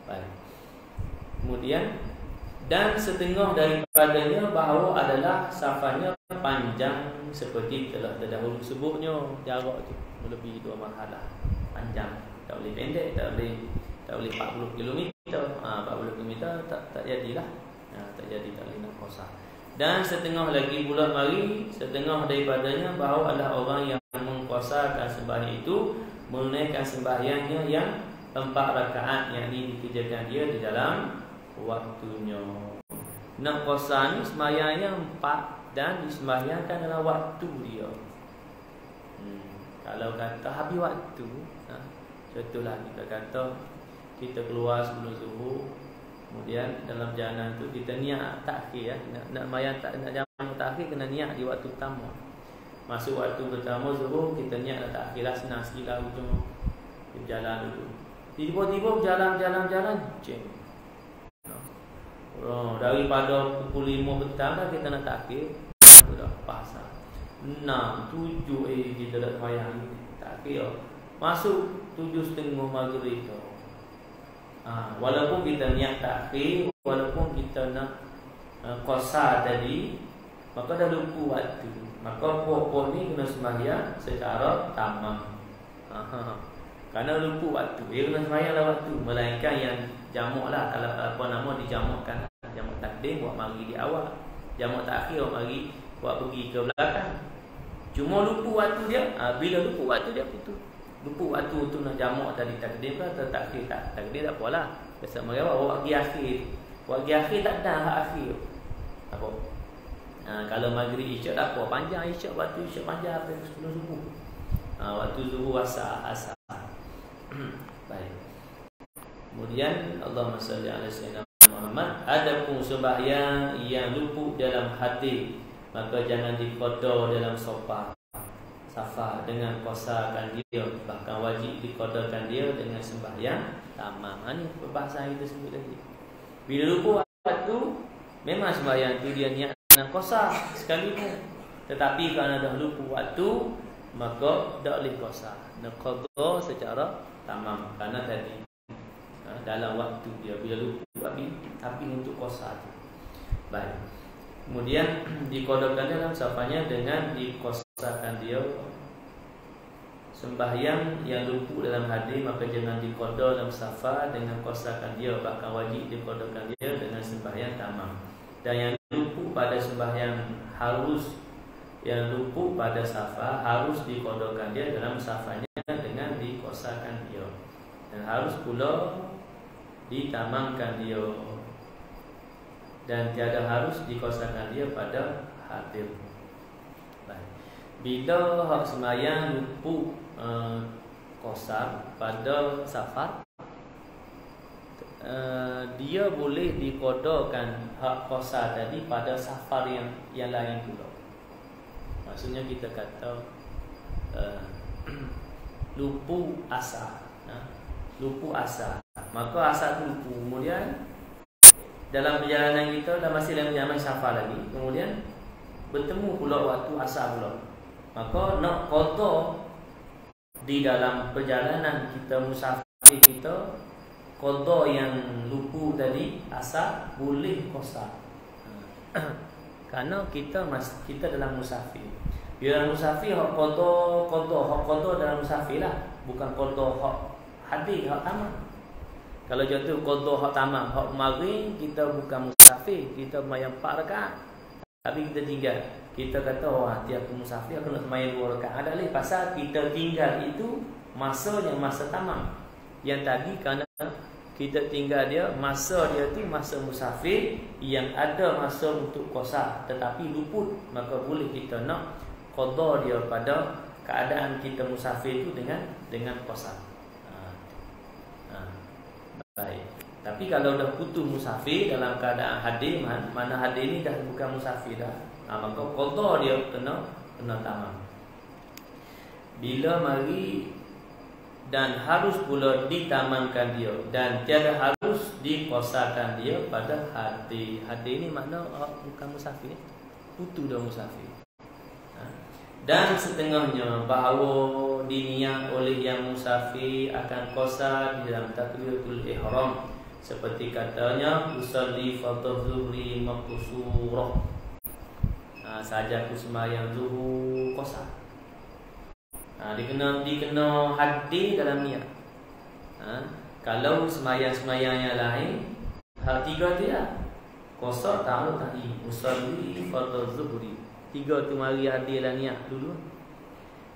Baik. Kemudian dan setengah daripadanya bahawa adalah safarnya panjang seperti telah terdahulu sebutnya. Jarak tu melebihi 2 marhalah. Panjang, tak boleh pendek, tak boleh 40 km. 40 km tak jadilah. Tak jadi, tak boleh nak qasar. Dan setengah lagi pula mari, setengah daripadanya bahawa adalah orang yang mengqasarkan sembahyang itu menunaikan sembahyangnya yang 4 rakaat yang dikerjakan dia di dalam waktunya. Nak qasar ni sembahyangnya 4 dan disembahyangkan dalam waktu dia. Kalau kata habis waktu, contohlah kita kata kita keluar sebelum zuhur, kemudian dalam perjalanan tu kita niat takhir ya, nak sembahyang tak nak jamak takhir kena niat di waktu pertama. Masuk waktu pertama zuhur kita niat nak takhirlah, senang sikitlah ujung berjalan dulu. Tiba-tiba berjalan jam. Daripada pukul 5 petang dah kita nak takhir, dah pasal 6, 7 kita dah sembahyang takhir. Masuk 7.30 maghrib tu. Walaupun kita niat takhir, walaupun kita nak qasar tadi, maka dah lupa waktu. Maka puak-puak ni kena sembahyang secara tamam. Kerana lupa waktu, dia kena sembahyang dalam waktu. Melainkan yang jamak lah, kalau apa nama dijamakkan. Jamak takdim buat mari di awal, jamak takhir buat mari buat pergi ke belakang. Cuma lupa waktu dia. Bila lupa waktu dia itu, lupa waktu tu nak jamak tadi takdim ke atau takhir. Takdim tak apalah. Biasa mereka buat pergi akhir. Buat pergi akhir tak ada hak akhir. Apa? Kalau maghrib isyak tak apa, panjang isyak, waktu isyak panjang sampai 10 subuh. Waktu zuhur asar. Baik. Kemudian Allahumma salli ala sayyidina Muhammad. Adapun sembahyang yang luput dalam hati, maka jangan diqada dalam safar dengan qasarkan dia, bahkan wajib diqadakan dia dengan sembahyang tamam. Ini perbahasan kita sebut tadi. Bila lupa waktu, memang sembahyang tu dia niat nak qasar sekalipun, tetapi kerana dah lupa waktu, maka tak boleh qasar, nak qada secara tamam kerana tadi dalam waktu dia bila lupa, tapi untuk qasar tu. Baik. Kemudian diqadakan dalam safarnya dengan diqasarkan dia. Sembahyang yang luput dalam hadis maka jangan diqada dalam safar dengan qasarkan dia, bahkan wajib diqadakan dia dengan sembahyang tamam. Dan yang luput pada sembahyang yang luput pada safar harus diqadakan dia dalam safarnya dengan diqasarkan dia, dan harus pula ditamamkan dia, dan tiada harus diqasarkan dia pada hadir. Baik. Bila hak sembahyang luput qasar pada safar, dia boleh diqadakan hak qasar tadi pada safar yang lain pula. Maksudnya kita kata lupu asar, lupu asar, maka asar tu lupu, kemudian dalam perjalanan kita dah masih dalam perjalanan safar lagi, kemudian bertemu pula waktu asar pula, maka nak qada di dalam perjalanan kita musafir kita, qada yang lupu tadi asar boleh qasar. Kerana kita dalam musafir. Bila dalam musafir hak qada dalam musafir lah, bukan qada hak hadir, hak tamam. Kalau jatuh qada hak tamam, hak mari kita bukan musafir, kita sembahyang 4 rakaat. Tapi kita tinggal. Kita kata hati aku musafir, aku nak sembahyang 2 rakaat. Ada lagi pasal kita tinggal itu masanya masa tamam. Yang tadi kerana kita tinggal dia, masa dia tu masa musafir yang ada masa untuk qasar tetapi luput, maka boleh kita nak qada dia pada keadaan kita musafir itu dengan qasar. Baik. Tapi kalau dah putus musafir dalam keadaan hadir, mana hadir ni dah bukan musafir dah, maka qada dia kena tamam. Bila mari dan harus pula ditamankan dia, dan tiada harus diqasarkan dia pada hadir. Hadir ni makna bukan musafir, putus dah musafir. Dan setengahnya bahawa diniat oleh yang musafir akan qasar di dalam takbiratul ihram, seperti katanya usalli fardhu zuhri maqsurah, saja aku sembahyang zuhur qasar. Dia kena hadir dalam niat. Kalau sembahyang yang lain, hal 3 dia qasar tahu tadi usalli fardhu zuhri, 3 tu mari hadir dalam niat dulu.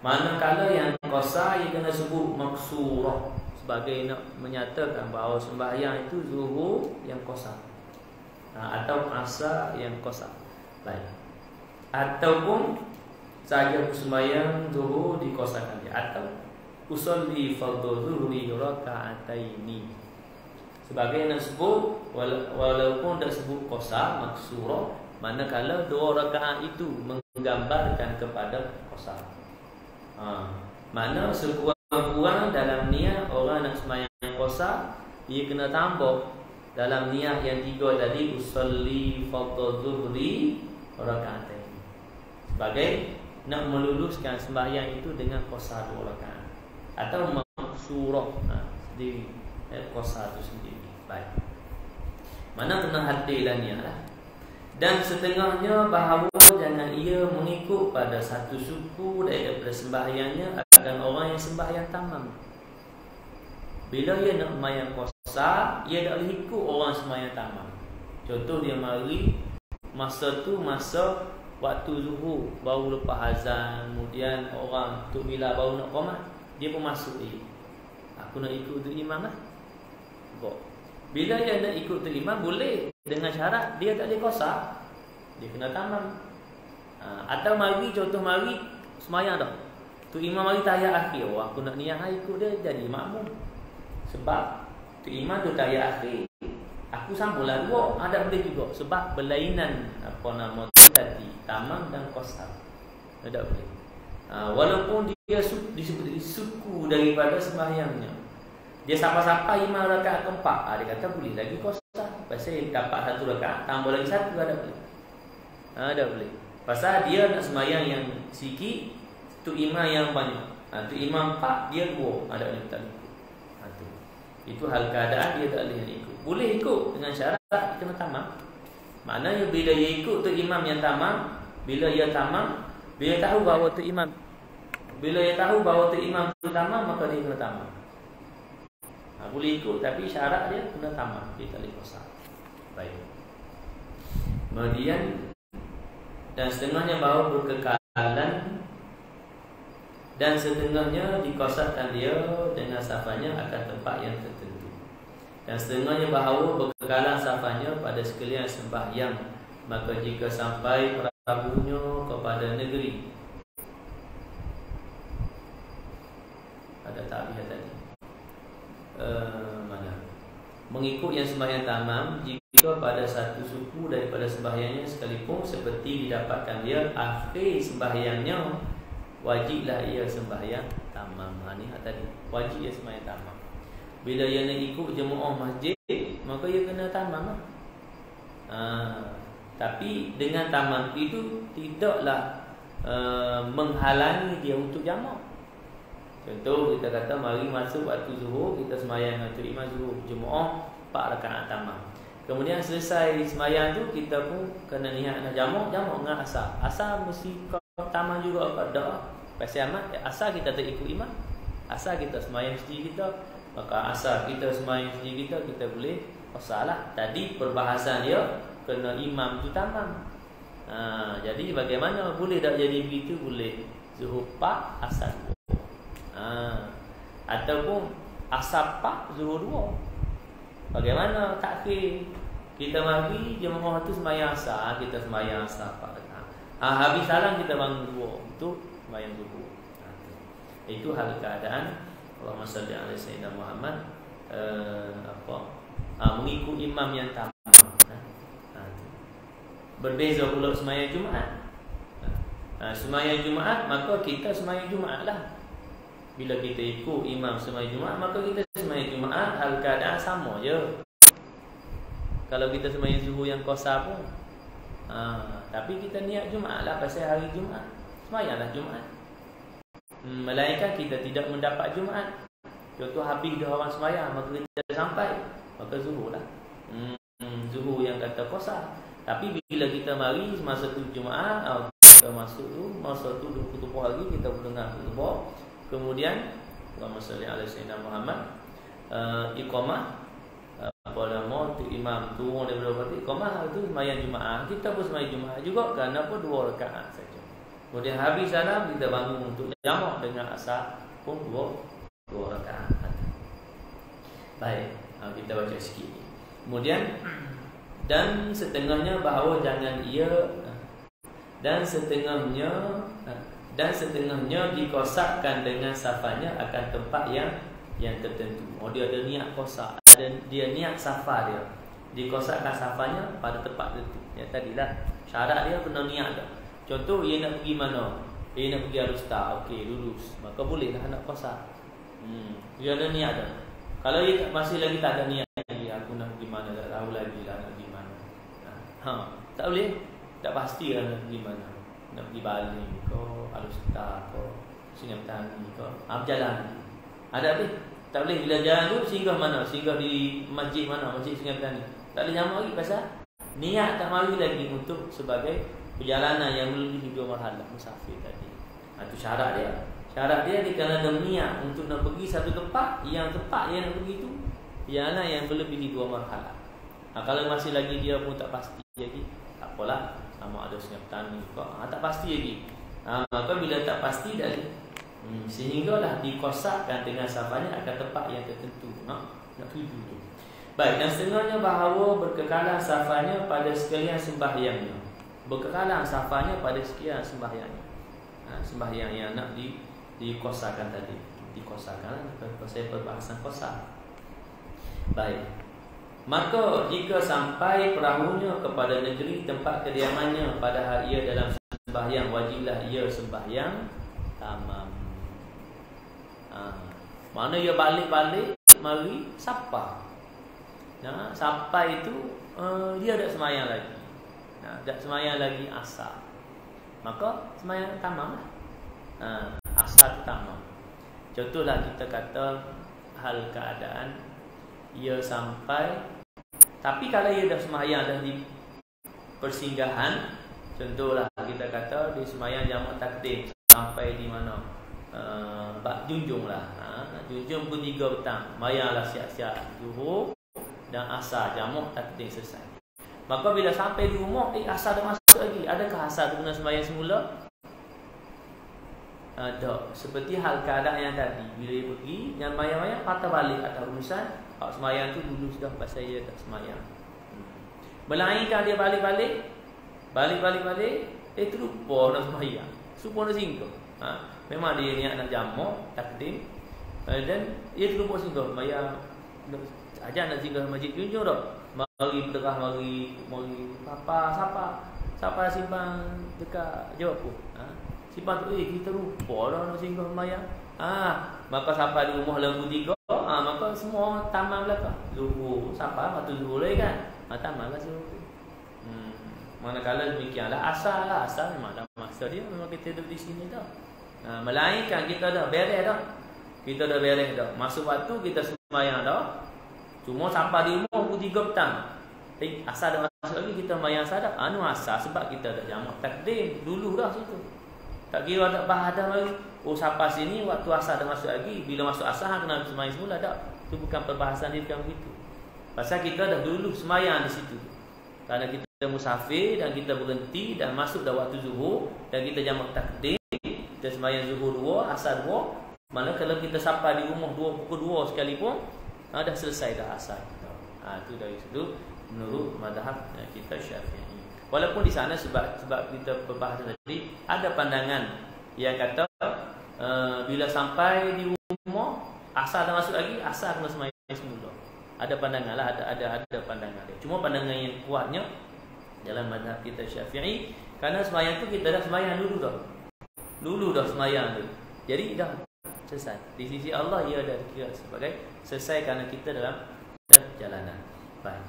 Manakala yang qasar, ia kena sebut maqsurah sebagai nak menyatakan bahawa sembahyang itu zuhur yang qasar, atau asar yang qasar. Baik. Ataupun saja sembahyang zuhur diqasarkan dia, atau usolli fardhu zuhri raka'ataini sebagai nak sebut walaupun tak sebut qasar maqsurah, manakala 2 rakaat itu menggambarkan kepada qasar. Mana sekurang-kurang dalam niat orang nak sembahyang qasar, dia kena tambah dalam niat yang 3 tadi usolli fardhu zuhri raka'atain, sebagai nak meluluskan sembahyang itu dengan qasar 2 rakaat atau maqsurah sendiri, qasar itu sendiri. Baik. Mana kena hadir dalam niat lah. Dan setengahnya bahawa jangan ia mengikut pada satu suku daripada sembahyangnya akan orang yang sembahyang tamam. Bila ia nak sembahyang qasar, ia tak boleh ikut orang sembahyang tamam. Contoh dia mari masa tu masa waktu zuhur, baru lepas azan, kemudian orang tu bila baru nak qomat, dia pun masuk aku nak ikut tu imam lah. Bila dia nak ikut tu imam boleh, dengan syarat dia tak boleh qasar, dia kena tamam. Atau mari, contoh mari sembahyang dah, tu imam mari tahiyat akhir, aku nak niat ikut dia jadi makmum, sebab tu imam tu tahiyat akhir, aku sambunglah 2, ada boleh juga, sebab berlainan tadi tamam dan qasar, ada boleh. Walaupun dia disebut suku daripada sembahyangnya, dia sampai-sampai 5 rakaat keempat, dia kata boleh lagi qasar, pasal dapat 1 rakaat tambah lagi 1, ada boleh. Ada boleh. Pasal dia nak sembahyang yang sikit, tu imam yang banyak. Tu imam 4, dia 2, ada boleh tak ikut. Itu hal keadaan dia tak boleh ikut. Boleh ikut dengan syarat kena tamam. Maknanya bila dia ikut tu imam yang tamam, bila ia tamam, bila tahu bahawa tu imam, bila dia tahu bahawa tu imam tu tamam, maka dia kena tamam. Boleh ikut tapi syarat dia kena tamam, dia tak boleh qasar. Baik. Kemudian dan setengahnya bahawa berkekalan, dan setengahnya diqasarkan dia dengan safanya akan tempat yang tertentu, dan setengahnya bahawa berkekalan safanya pada sekalian sembahyang, maka jika sampai perabunya kepada negeri ada ta'biyah tadi. Mana? Mengikut yang sembahyang tamam jika pada satu suku daripada sembahyangnya sekalipun seperti didapatkan dia akhir sembahyangnya, wajiblah ia sembahyang tamam. Ini tadi wajib ia sembahyang tamam. Bila ia nak ikut jemaah masjid, maka ia kena tamam. Tapi dengan tamam itu tidaklah menghalangi dia untuk jamak. Contoh kita kata mari masuk waktu zuhur, kita sembahyang waktu imam zuhur jemaah 4 rakaat tamam. Kemudian selesai sembahyang tu kita pun kena niat nak jamak dengan asar. Asar mesti tamam juga ke tak? Pasal amat asar kita tak ikut imam. Asar kita sembahyang sendiri kita, maka asar kita sembahyang sendiri kita boleh asarlah. Tadi perbahasan dia kena imam tu tamam. Jadi bagaimana boleh tak jadi begitu? Boleh. Zuhur 4 asar 2. Ataupun asar 4 zuhur 2. Bagaimana takhir? Kita mari jemaah tu sembahyang asar, kita sembahyang asar 4 rakaat. Habis salam kita bangun 2 untuk sembahyang zuhur. Itu hal keadaan Allahumma salli ala sayyidina Muhammad mengikut imam yang tamam. Berbeza pula sembahyang Jumaat. Sembahyang Jumaat maka kita sembahyang Jumaat lah. Bila kita ikut imam sembahyang Jumaat, maka kita sembahyang Jumaat hal keadaan sama je. Kalau kita sembahyang zuhur yang qasar pun tapi kita niat Jumaat lah pasal hari Jumaat. Sembahyanglah Jumaat. Melainkan kita tidak mendapat Jumaat. Contoh habis dah orang sembahyang, maka kita sampai, maka zuhur lah. Zuhur yang kata qasar. Tapi bila kita mari masa tu Jumaat, kita masuk tu masa tu 20 hari kita mendengar khutbah. Kemudian Allahumma salli ala sayyidina Muhammad, iqamah apa nama tu imam turun daripada waktu iqamah itu sembahyang Jumaat. Kita pun sembahyang Jumaat juga kerana apa 2 rakaat saja. Kemudian habis salam kita bangun untuk jamak dengan asar pun 2 rakaat. Baik, kita baca sikit. Kemudian dan setengahnya bahawa jangan ia dan setengahnya dikosakkan dengan safanya akan tempat yang tertentu. Dia ada niat kosak, dia niat safa dia. Dikosakkan safanya pada tempat tertentu. Yang tadilah syarat dia kena niat dah. Contoh ia nak pergi mana? Ia nak pergi Al-Ustaz. Okey, lulus. Maka bolehlah nak kosak. Dia ada niat dah. Kalau ia masih lagi tak ada niat lagi, aku nak pergi mana, tak tahu lagi lah nak pergi mana. Tak boleh. Tak pasti lah nak pergi mana. Nak pergi Bali ke, Al-Ustaz ke, Sungai Petani ke, berjalan. Ada apa? Tak boleh. Bila jalan tu singgah mana? Singgah di masjid mana? Masjid Sungai Petani. Tak boleh jamak lagi pasal niat tak mari lagi untuk sebagai perjalanan yang melebihi 2 marhalah musafir tadi. Itu syarat dia. Syarat dia kerana ada niat untuk nak pergi satu tempat yang nak pergi tu ialah yang melebihi 2 marhalah. Kalau masih lagi dia pun tak pasti lagi, tak apalah, sama ada Sungai Petani ke, tak pasti lagi. Maka bila tak pasti lagi, sehinggalah dikosakkan dengan safanya akan tempat yang tertentu. Nak tuju tu. Baik, dan setengahnya bahawa berkekalan safanya pada sekalian sembahyangnya. Berkekalan safanya pada sekalian sembahyangnya. Sembahyang yang nak dikosakkan tadi. Dikosakkan pasal perbahasan kosak. Baik. Maka jika sampai perahunya kepada negeri tempat kediamannya pada ia dalam sembahyang, wajiblah ia sembahyang tamam. Mana ia balik-balik mari sapa. Sampai itu dia tak sembahyang lagi. Tak sembahyang lagi asar. Maka sembahyang tamam lah. Asar tamam. Contohlah kita kata hal keadaan ia sampai, tapi kalau ia dah sembahyang dah di persinggahan, contohlah kita kata di sembahyang jamak takdim sampai di mana, bak junjung lah, junjung pun 3 petang, sembahyanglah siap-siap zuhur dan asar jamak takdim selesai. Maka bila sampai di rumah, asar dah masuk lagi. Adakah asar tu kena sembahyang semula? Tak. Seperti hal keadaan yang tadi, bila dia pergi yang sembahyang patah balik atas urusan. Hak sembahyang tu dulu sudah pasal dia tak sembahyang. Melainkan dia balik-balik, terlupa nak sembahyang. Supaya nak singgah. Memang dia niat nak jamak takdim, Dan ia terlupa singgah maya ajar nak singgah masjid junjung dah. Mari berderah, mari siapa simpan dekat jawab apa? Simpan tu kita lupa dah nak singgah maya. Maka sampai di rumah lembu 3, maka semua tamam belaka. Zuhur, sampai waktu zuhur lagi kan. Tamam lah zuhur. Manakala demikianlah asal memang dah masa dia, memang kita duduk di sini dah. Melainkan kita dah beres dah. Kita dah beres dah. Masuk waktu kita sembahyang dah. Cuma sampai di rumah pukul 3 petang. Asal dah masuk lagi kita sembahyang sadar. Asal sebab kita dah jamak takdim dulu dah situ. Tak kira tak bahadah lagi. Sampai sini waktu asal dah masuk lagi. Bila masuk asal kena sembahyang semula tak. Itu bukan perbahasan dia bukan begitu. Pasal kita dah dulu sembahyang di situ. Kerana kita musafir dan kita berhenti dan masuk dah waktu zuhur dan kita jamak takdim, kita sembahyang zuhur 2, asar 2. Mana kalau kita sampai di rumah pukul 2 sekalipun dah selesai dah asar kita. Itu dari situ menurut mazhab kita Syafi'i. Walaupun di sana sebab kita perbahasan tadi ada pandangan yang kata bila sampai di rumah asar dah masuk lagi, asar kena sembahyang semula. Ada pandangan lah, ada pandangan dia. Cuma pandangan yang kuatnya dalam mazhab kita Syafi'i, kerana sembahyang tu kita dah sembahyang dulu dah sembahyang tu. Jadi dah selesai. Di sisi Allah ia dah dikira sebagai selesai kerana kita dalam perjalanan. Baik.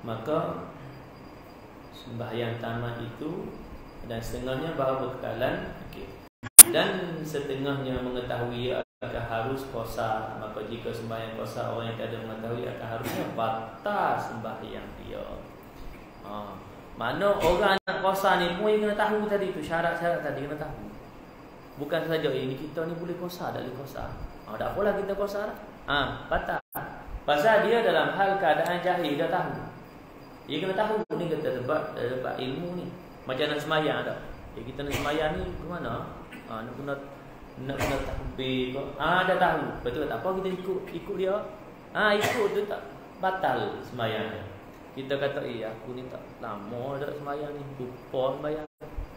Maka sembahyang tamat itu dan setengahnya baru berkekalan, okey. Dan setengahnya mengetahui akan harus qasar. Maka jika sembahyang qasar orang yang tidak mengetahui akan harusnya batal sembahyang dia. Mana orang nak qasar ni pun kena tahu tadi tu, syarat-syarat tadi kena tahu. Bukan saja ini kita ni boleh qasar, tak boleh qasar. Tak apalah kita qasar. Batal. Pasal dia dalam hal keadaan jahil dah tahu. Dia kena tahu ni kita dapat ilmu ni. Macam nak sembahyang dah. Kita nak sembahyang ni ke mana? Nak kena takbir ke? Dah tahu. Betul tak apa kita ikut dia. Ikut tu tak batal sembahyang dia. Kita kata aku ni tak lama dah sembahyang ni, lupa sembahyang.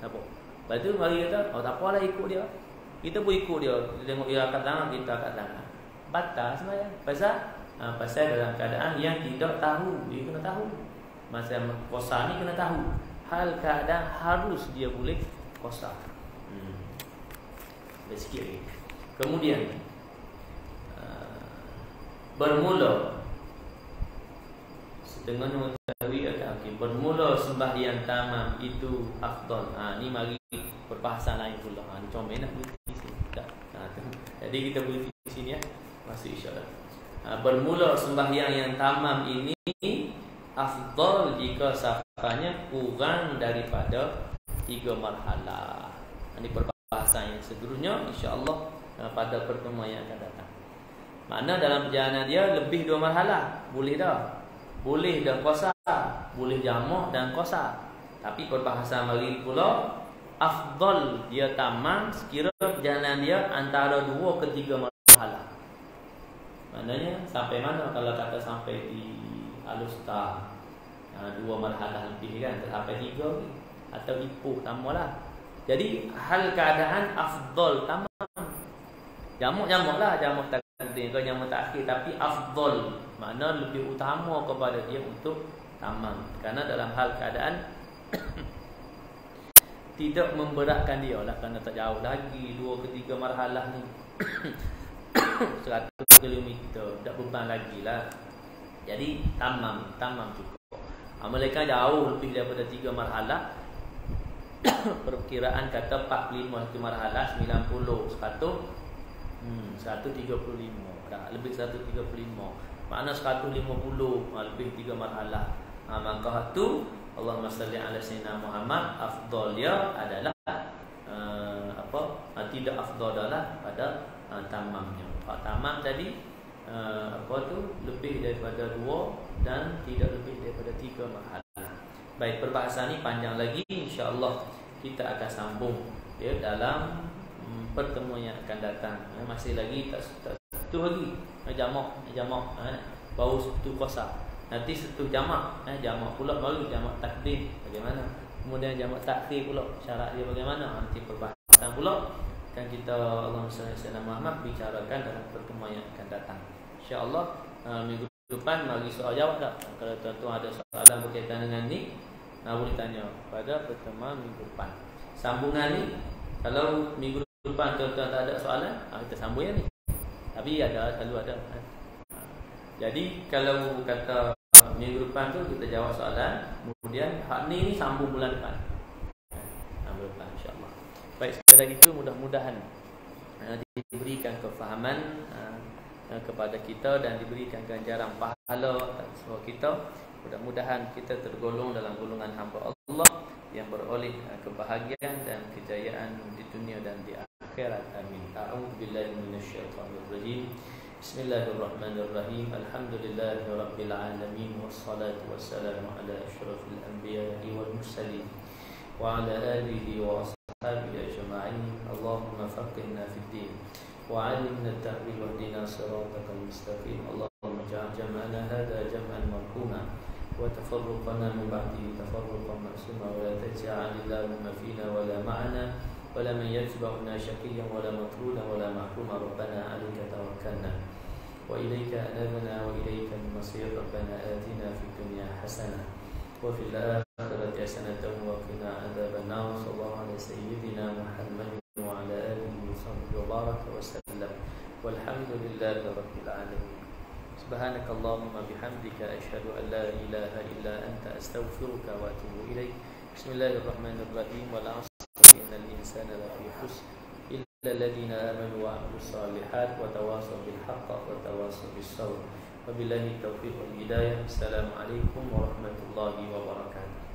Apa? Lepas tu mari kata, tak apalah ikut dia. Kita pun ikut dia. Dia tengok dia angkat tangan, kita angkat tangan. Batal sembahyang. Pasal dalam keadaan yang tidak tahu. Dia kena tahu. Masa qasar ni kena tahu. Hal keadaan harus dia boleh qasar. Sikit lagi. Kemudian bermula setengahnya mengetahui bermula sembahyang tamam itu afdal. Ni mari perbahasan lain pula. Ni comel nak berhenti sini. Jadi kita berhenti di sini ya. Masih insya-Allah. Bermula sembahyang yang tamam ini afdal jika safanya kurang daripada 3 marhalah. Ini perbahasan yang seterusnya insya-Allah pada pertemuan yang akan datang. Makna dalam perjalanan dia lebih 2 marhalah, boleh dah. Boleh dan qasar, boleh jamak dan qasar. Tapi perbahasan mari pula afdal dia tamam sekira perjalanan dia antara 2 ke 3 marhalah. Maknanya sampai mana kalau kata sampai di Alustar 2 marhalah lebih kan, sampai 3 atau Ipoh tambahlah. Jadi hal keadaan afdal tamam. Jamak lah, jamak takdim ke jamak takhir, tapi afdal makna lebih utama kepada dia untuk tamam. Kerana dalam hal keadaan tidak memberatkan dia lah, kerana tak jauh lagi 2 ke 3 marhalah ni 100 km, tak beban lagi lah. Jadi tamam cukup. Mereka jauh lebih daripada 3 marhalah. Perkiraan kata 45 marhalah, 90, 135 dah, lebih 135. Makna 150 lebih 3 marhalah. Maka tu Allahumma salli ala sayyidina Muhammad afdal dia adalah tidak afdal adalah pada tamamnya. Tamam tadi lebih daripada 2 dan tidak lebih daripada 3 marhalah. Baik, perbahasan ni panjang lagi, insya-Allah kita akan sambung ya dalam pertemuan yang akan datang. Masih lagi tak satu lagi jamak baru satu qasar. Nanti satu jamak pula baru jamak takdim bagaimana. Kemudian jamak takhir pula syarat dia bagaimana. Nanti perbahasan pula akan kita Allahumma salli ala sayyidina Muhammad bicarakan dalam pertemuan yang akan datang. Insya-Allah minggu depan bagi soal jawab tak? Kalau tuan-tuan ada soalan berkaitan dengan ni, boleh tanya pada pertemuan minggu depan. Sambungan ni, kalau minggu depan tuan-tuan tak ada soalan, kita sambung yang ni. Tapi selalu ada. Jadi kalau kata minggu depan tu kita jawab soalan, kemudian hak ni sambung bulan depan. Bulan depan insya-Allah. Baik, sekadar itu mudah-mudahan diberikan kefahaman kepada kita dan diberikan ganjaran pahala atas semua kita. Mudah-mudahan kita tergolong dalam golongan hamba Allah yang beroleh kebahagiaan dan kejayaan di dunia dan di akhirat. Amin. A'udzubillahi minasyaitonirrajim. Bismillahirrahmanirrahim. Alhamdulillahirabbil alamin wassalatu wassalamu ala asyrafil anbiya'i wal mursalin wa ala alihi wa ashabihi ajma'in. Allahumma faqihna fid din wa 'allimna at-ta'wil wahdina siratal mustaqim. Allahumma ij'al jam'ana hadha jam'an marhuma wa tafarruqana min ba'dihi tafarruqan ma'suma wa la taj'al illahumma fina wa la ma'ana wa la man yatba'una shaqiyyan wa la matrudan wa la mahruma. Rabbana 'alaika tawakkalna wa ilayka anabna wa ilayka al-masir. Rabbana atina fid dunya hasanah wa fil akhirati hasanatan wa qina adzaban nar. Sallallahu alaihi sayyidina Muhammad wa ala alihi wa sahbihi wa baraka wa sallam. Walhamdulillahi rabbil alamin. Subhanakallahumma bihamdika asyhadu an la ilaha illa anta astaghfiruka wa atubu ilaik. Bismillahirrahmanirrahim. Wal 'asri innal insana lafi khusr illa alladhina amanu wa 'amilus solihat wa tawassaw bil haqqi wa tawassaw bis sabr. Wabillahi taufiq wal hidayah. Assalamualaikum warahmatullahi wabarakatuh.